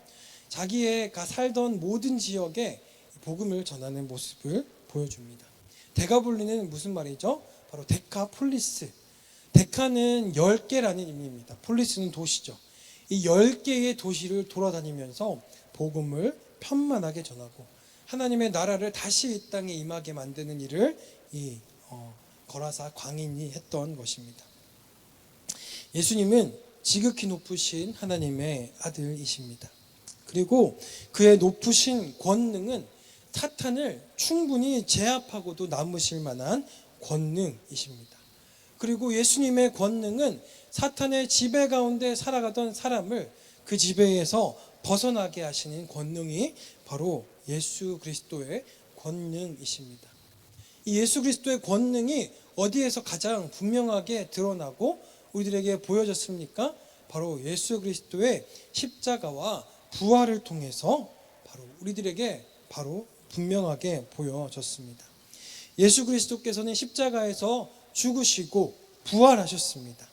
자기가 살던 모든 지역에 복음을 전하는 모습을 보여줍니다. 데가볼리는 무슨 말이죠? 바로 데카폴리스. 데카는 10개라는 의미입니다. 폴리스는 도시죠. 이 10개의 도시를 돌아다니면서 복음을 편만하게 전하고 하나님의 나라를 다시 이 땅에 임하게 만드는 일을 이 거라사 광인이 했던 것입니다. 예수님은 지극히 높으신 하나님의 아들이십니다. 그리고 그의 높으신 권능은 사탄을 충분히 제압하고도 남으실 만한 권능이십니다. 그리고 예수님의 권능은 사탄의 지배 가운데 살아가던 사람을 그 지배에서 벗어나게 하시는 권능이 바로 예수 그리스도의 권능이십니다. 이 예수 그리스도의 권능이 어디에서 가장 분명하게 드러나고 우리들에게 보여졌습니까? 바로 예수 그리스도의 십자가와 부활을 통해서 바로 우리들에게 바로 분명하게 보여졌습니다. 예수 그리스도께서는 십자가에서 죽으시고 부활하셨습니다.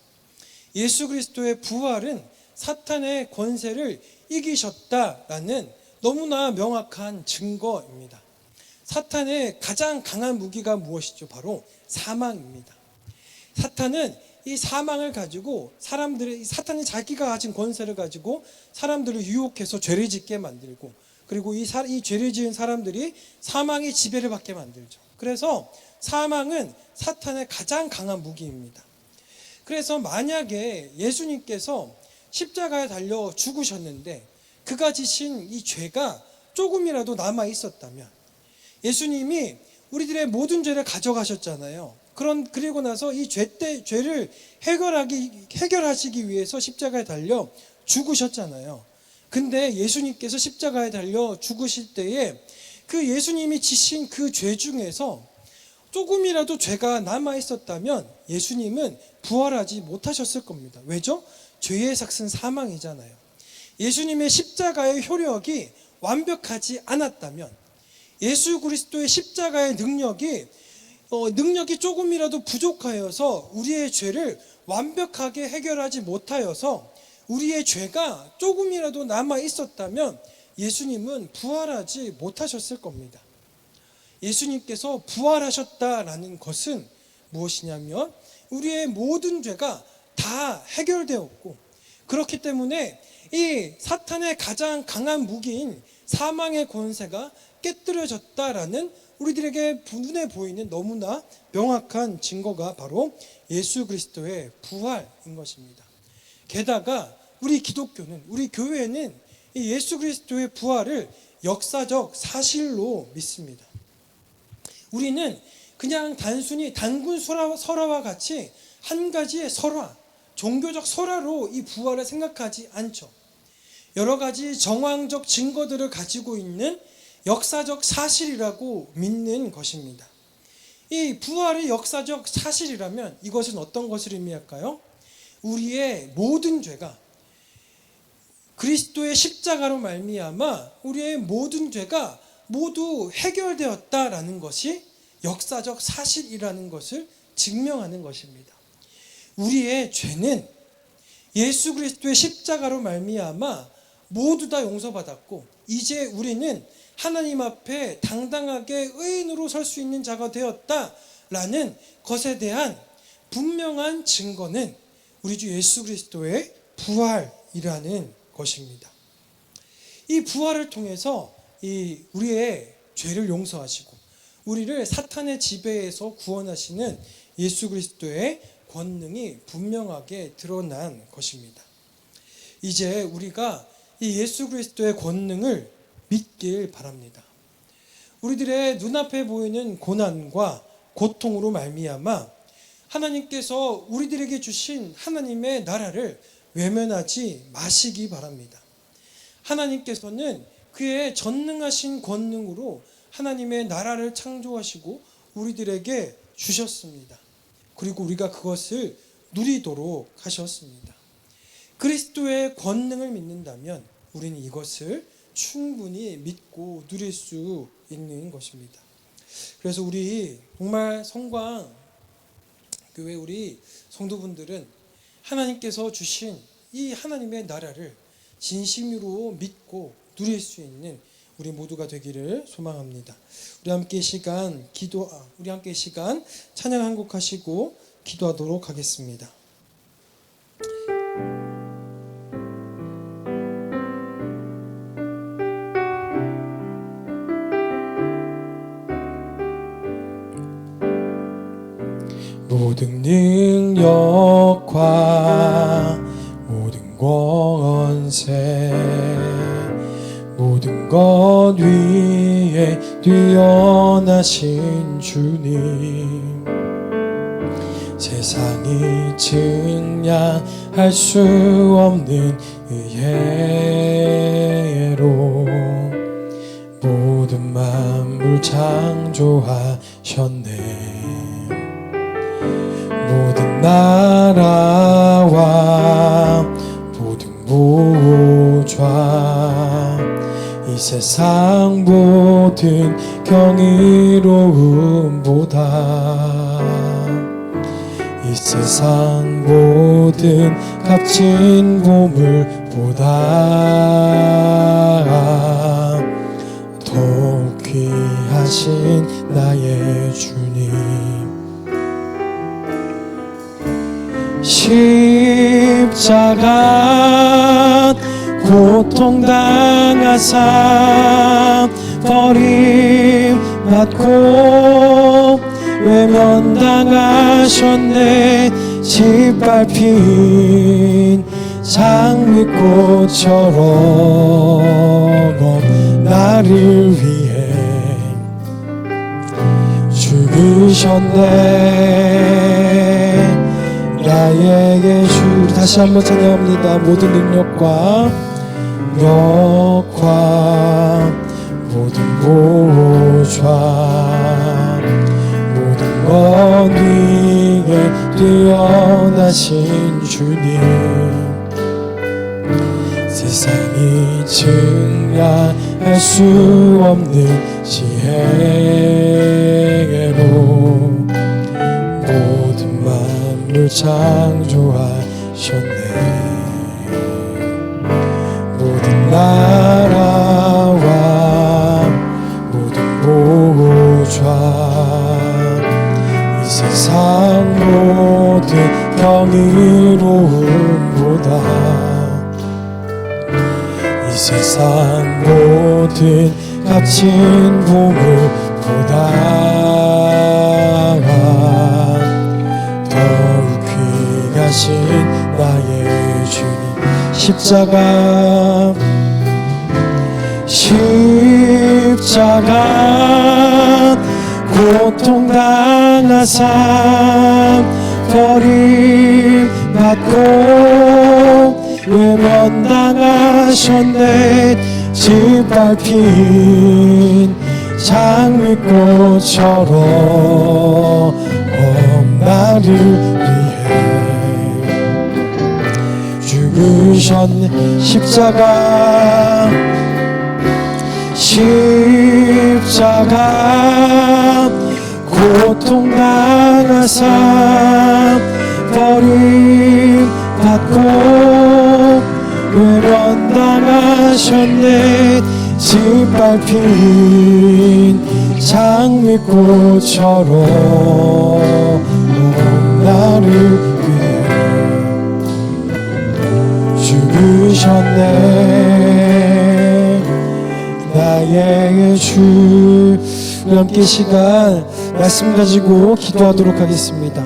예수 그리스도의 부활은 사탄의 권세를 이기셨다라는 너무나 명확한 증거입니다. 사탄의 가장 강한 무기가 무엇이죠? 바로 사망입니다. 사탄은 이 사망을 가지고 사탄이 자기가 가진 권세를 가지고 사람들을 유혹해서 죄를 짓게 만들고, 그리고 이 죄를 지은 사람들이 사망의 지배를 받게 만들죠. 그래서 사망은 사탄의 가장 강한 무기입니다. 그래서 만약에 예수님께서 십자가에 달려 죽으셨는데 그가 지신 이 죄가 조금이라도 남아 있었다면, 예수님이 우리들의 모든 죄를 가져가셨잖아요. 그리고 나서 이 죄를 해결하시기 위해서 십자가에 달려 죽으셨잖아요. 근데 예수님께서 십자가에 달려 죽으실 때에 그 예수님이 지신 그 죄 중에서 조금이라도 죄가 남아 있었다면 예수님은 부활하지 못하셨을 겁니다. 왜죠? 죄의 삭은 사망이잖아요. 예수님의 십자가의 효력이 완벽하지 않았다면, 예수 그리스도의 십자가의 능력이 조금이라도 부족하여서 우리의 죄를 완벽하게 해결하지 못하여서 우리의 죄가 조금이라도 남아 있었다면 예수님은 부활하지 못하셨을 겁니다. 예수님께서 부활하셨다라는 것은 무엇이냐면 우리의 모든 죄가 다 해결되었고, 그렇기 때문에 이 사탄의 가장 강한 무기인 사망의 권세가 깨뜨려졌다라는 우리들에게 눈에 보이는 너무나 명확한 증거가 바로 예수 그리스도의 부활인 것입니다. 게다가 우리 기독교는, 우리 교회는 이 예수 그리스도의 부활을 역사적 사실로 믿습니다. 우리는 그냥 단순히 단군 설화와 같이 한 가지의 설화, 종교적 설화로 이 부활을 생각하지 않죠. 여러 가지 정황적 증거들을 가지고 있는 역사적 사실이라고 믿는 것입니다. 이 부활의 역사적 사실이라면 이것은 어떤 것을 의미할까요? 우리의 모든 죄가 그리스도의 십자가로 말미암아 우리의 모든 죄가 모두 해결되었다라는 것이 역사적 사실이라는 것을 증명하는 것입니다. 우리의 죄는 예수 그리스도의 십자가로 말미암아 모두 다 용서받았고, 이제 우리는 하나님 앞에 당당하게 의인으로 설 수 있는 자가 되었다라는 것에 대한 분명한 증거는 우리 주 예수 그리스도의 부활이라는 것입니다. 이 부활을 통해서 우리의 죄를 용서하시고 우리를 사탄의 지배에서 구원하시는 예수 그리스도의 권능이 분명하게 드러난 것입니다. 이제 우리가 이 예수 그리스도의 권능을 믿길 바랍니다. 우리들의 눈앞에 보이는 고난과 고통으로 말미암아 하나님께서 우리들에게 주신 하나님의 나라를 외면하지 마시기 바랍니다. 하나님께서는 그의 전능하신 권능으로 하나님의 나라를 창조하시고 우리들에게 주셨습니다. 그리고 우리가 그것을 누리도록 하셨습니다. 그리스도의 권능을 믿는다면 우리는 이것을 충분히 믿고 누릴 수 있는 것입니다. 그래서 우리 정말 성광 교회 우리 성도분들은 하나님께서 주신 이 하나님의 나라를 진심으로 믿고 누릴 수 있는 우리 모두가 되기를 소망합니다. 우리 함께 시간 찬양 한 곡 하시고 기도하도록 하겠습니다. 모든 능력과 모든 권세 모든 것 위에 뛰어나신 주님, 세상이 증량할 수 없는 의혜로 모든 만물 창조하셨네. 모든 나라와 모든 보좌 이 세상 세상 모든 경이로움보다 이 세상 모든 값진 보물보다 더욱 귀하신 나의 주님 십자가 고통당하사 버림받고 외면당하셨네 짓밟힌 장미꽃처럼 나를 위해 죽으셨네 나의 예수 다시 한번 찬양합니다. 모든 능력과 모든 보좌 모든 것 위에 뛰어나신 주님 세상이 증량할 수 없는 지혜로 모든 만물 창조하셨네 모든 나라와 모든 보좌 이 세상 모든 경이로움보다 이 세상 모든 값진 보물보다 더욱 귀하신 나의 주님 십자가 고통당하사 버림받고 외면당하셨네 짓밟힌 장미꽃처럼 나를 위해 죽으셨네 십자가 고통당하사 버림받고 외면당하셨네 짓밟힌 장미꽃처럼 나를 위해 죽으셨네 나의 주 우리 함께 이 시간 말씀 가지고 기도하도록 하겠습니다.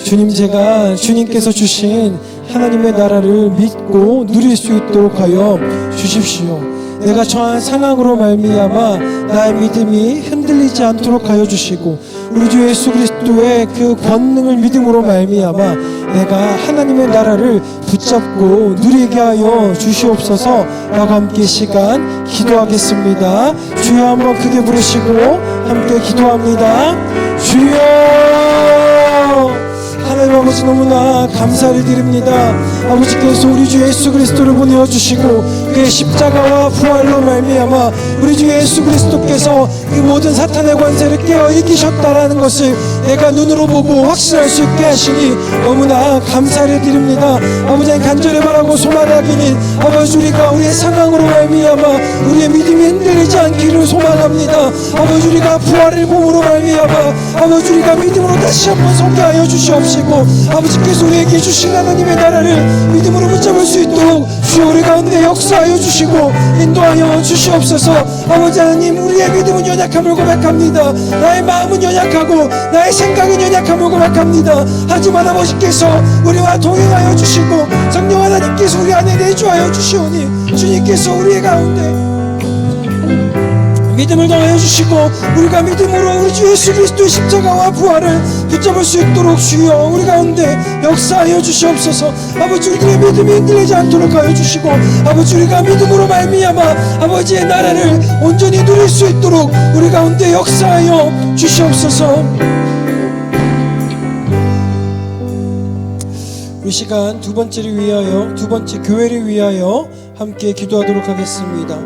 주님 제가 주님께서 주신 하나님의 나라를 믿고 누릴 수 있도록 하여 주십시오. 내가 처한 상황으로 말미암아 나의 믿음이 흔들리지 않도록 하여 주시고 우리 주 예수 그리스도의 그 권능을 믿음으로 말미암아 내가 하나님의 나라를 붙잡고 누리게 하여 주시옵소서. 나와 함께 시간 기도하겠습니다. 주여 한번 크게 부르시고 함께 기도합니다. 주여 하나님 아버지 너무나 감사를 드립니다. 아버지께서 우리 주 예수 그리스도를 보내어주시고 그의 십자가와 부활로 말미암아 우리 주 예수 그리스도께서 이 모든 사탄의 관세를 깨어 이기셨다라는 것을 내가 눈으로 보고 확신할 수 있게 하시니 너무나 감사를 드립니다. 아버지 간절히 바라고 소망하기는 아버지 우리가 우리의 상황으로 말미암아 우리의 믿음이 흔들리지 않기를 소망합니다. 아버지 우리가 부활을 봄으로 말미암아 아버지 우리가 믿음으로 다시 한번 서게 하여 주시옵시고 아버지께서 우리에게 주신 하나님의 나라를 믿음으로 붙잡을 수 있도록 주여 우리 가운데 역사하여 주시고 인도하여 주시옵소서. 아버지 하나님 우리의 믿음은 연약함을 고백합니다. 나의 마음은 연약하고 나의 생각은 연약함을 고백합니다. 하지만 아버지께서 우리와 동행하여 주시고 성령 하나님께서 우리 안에 내주하여 주시오니 주님께서 우리 가운데 믿음을 더하여 주시고 우리가 믿음으로 우리 주 예수 그리스도의 십자가와 부활을 붙잡을 수 있도록 주여 우리 가운데 역사하여 주시옵소서. 아버지 우리의 믿음이 흔들리지 않도록 하여 주시고 아버지 우리가 믿음으로 말미암아 아버지의 나라를 온전히 누릴 수 있도록 우리 가운데 역사하여 주시옵소서. 이 시간 두 번째 교회를 위하여 함께 기도하도록 하겠습니다.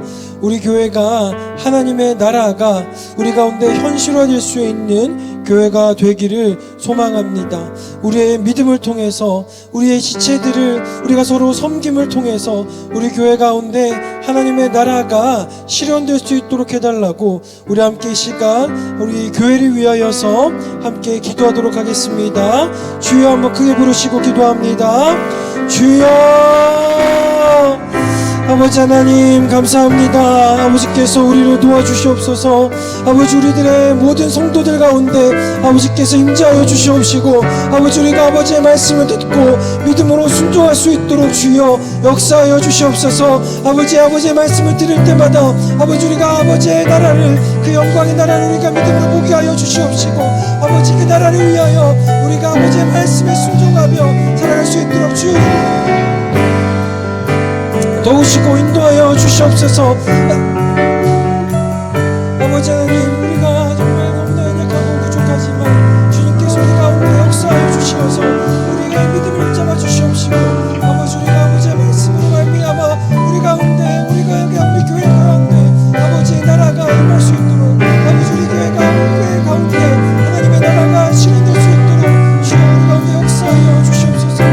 우리 교회가 하나님의 나라가 우리 가운데 현실화될 수 있는 교회가 되기를 소망합니다. 우리의 믿음을 통해서 우리의 지체들을 우리가 서로 섬김을 통해서 우리 교회 가운데 하나님의 나라가 실현될 수 있도록 해달라고 우리 함께 이 시간 우리 교회를 위하여서 함께 기도하도록 하겠습니다. 주여 한번 크게 부르시고 기도합니다. 주여 아버지 하나님 감사합니다. 아버지께서 우리를 도와주시옵소서. 아버지 우리들의 모든 성도들 가운데 아버지께서 임재하여 주시옵시고 아버지 우리가 아버지의 말씀을 듣고 믿음으로 순종할 수 있도록 주여 역사하여 주시옵소서. 아버지의 말씀을 들을 때마다 아버지 우리가 아버지의 나라를 그 영광의 나라를 우리가 믿음으로 보게 하여 주시옵시고 아버지 그 나라를 위하여 우리가 아버지의 말씀에 순종하며 살아갈 수 있도록 주여 도우시고 인도하여 주시옵소서. 아버지 하나님 우리가 정말 너무나 연약하고 부족하지만 주님께서 우리 가운데 역사하여 주시어서 우리의 믿음을 잡아 주시옵시고 아버지 우리가 아버지의 말씀으로 말미암아 우리 가운데 우리가 여기 우리 교회 가운데 아버지의 나라가 임할 수 있도록 아버지 우리 교회 가운데 하나님의 나라가 실현될 수 있도록 주여 우리 가운데 역사하여 주시옵소서.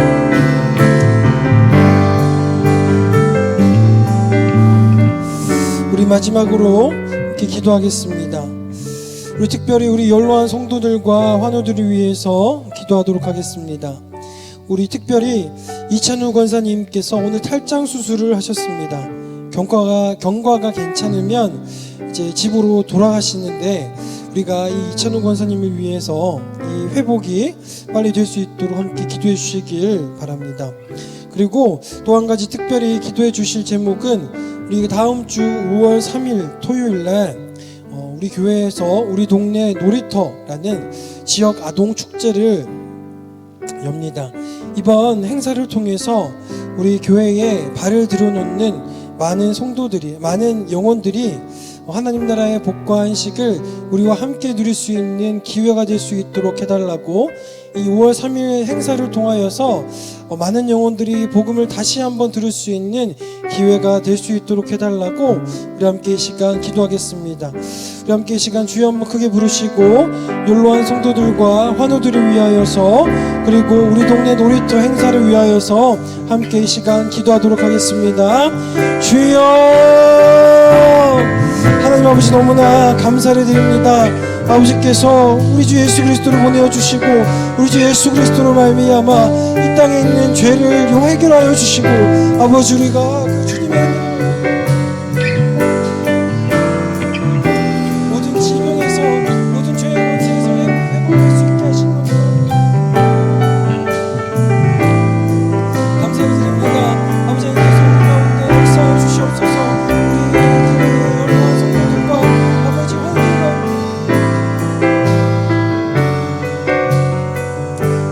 우리 마지막으로 이렇게 기도하겠습니다. 우리 특별히 우리 연로한 성도들과 환우들을 위해서 기도하도록 하겠습니다. 우리 특별히 이찬우 권사님께서 오늘 탈장 수술을 하셨습니다. 경과가 괜찮으면 이제 집으로 돌아가시는데 우리가 이 이찬우 권사님을 위해서 이 회복이 빨리 될 수 있도록 함께 기도해 주시길 바랍니다. 그리고 또 한 가지 특별히 기도해 주실 제목은 우리 다음 주 5월 3일 토요일 날 우리 교회에서 우리 동네 놀이터라는 지역 아동 축제를 엽니다. 이번 행사를 통해서 우리 교회에 발을 들여놓는 많은 성도들이 많은 영혼들이 하나님 나라의 복과 안식을 우리와 함께 누릴 수 있는 기회가 될 수 있도록 해달라고 이 5월 3일 행사를 통하여서 많은 영혼들이 복음을 다시 한번 들을 수 있는 기회가 될 수 있도록 해달라고 우리 함께 이 시간 기도하겠습니다. 우리 함께 이 시간 주여 한번 크게 부르시고 연로한 성도들과 환우들을 위하여서 그리고 우리 동네 놀이터 행사를 위하여서 함께 이 시간 기도하도록 하겠습니다. 주여 하나님 아버지 너무나 감사를 드립니다. 아버지께서 우리 주 예수 그리스도를 보내어 주시고 우리 주 예수 그리스도로 말미암아 이 땅에 있는 죄를 해결하여 주시고 아버지 우리가 그 주님의 모든 질병에서 모든 죄의 권세에서 회복할 수 있게 하신 것을 감사를 드립니다. 아버지께서 우리 가운데 역사하여 주시옵소서. 우리 연로한 성도들과 아버지 환우들과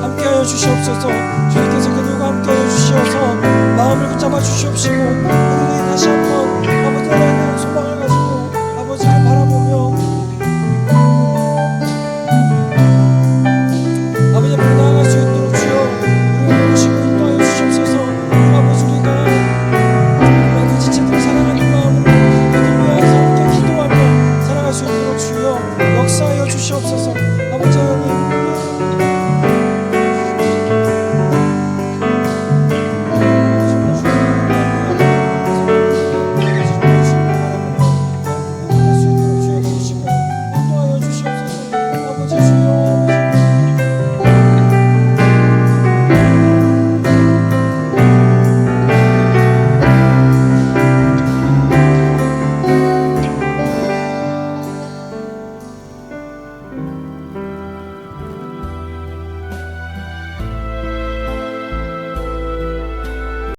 함께하여 주시옵소서. 주님께서 그들과 함께하여 주시어서 마음을 붙잡아 주시옵시고 우리에게 다시 한번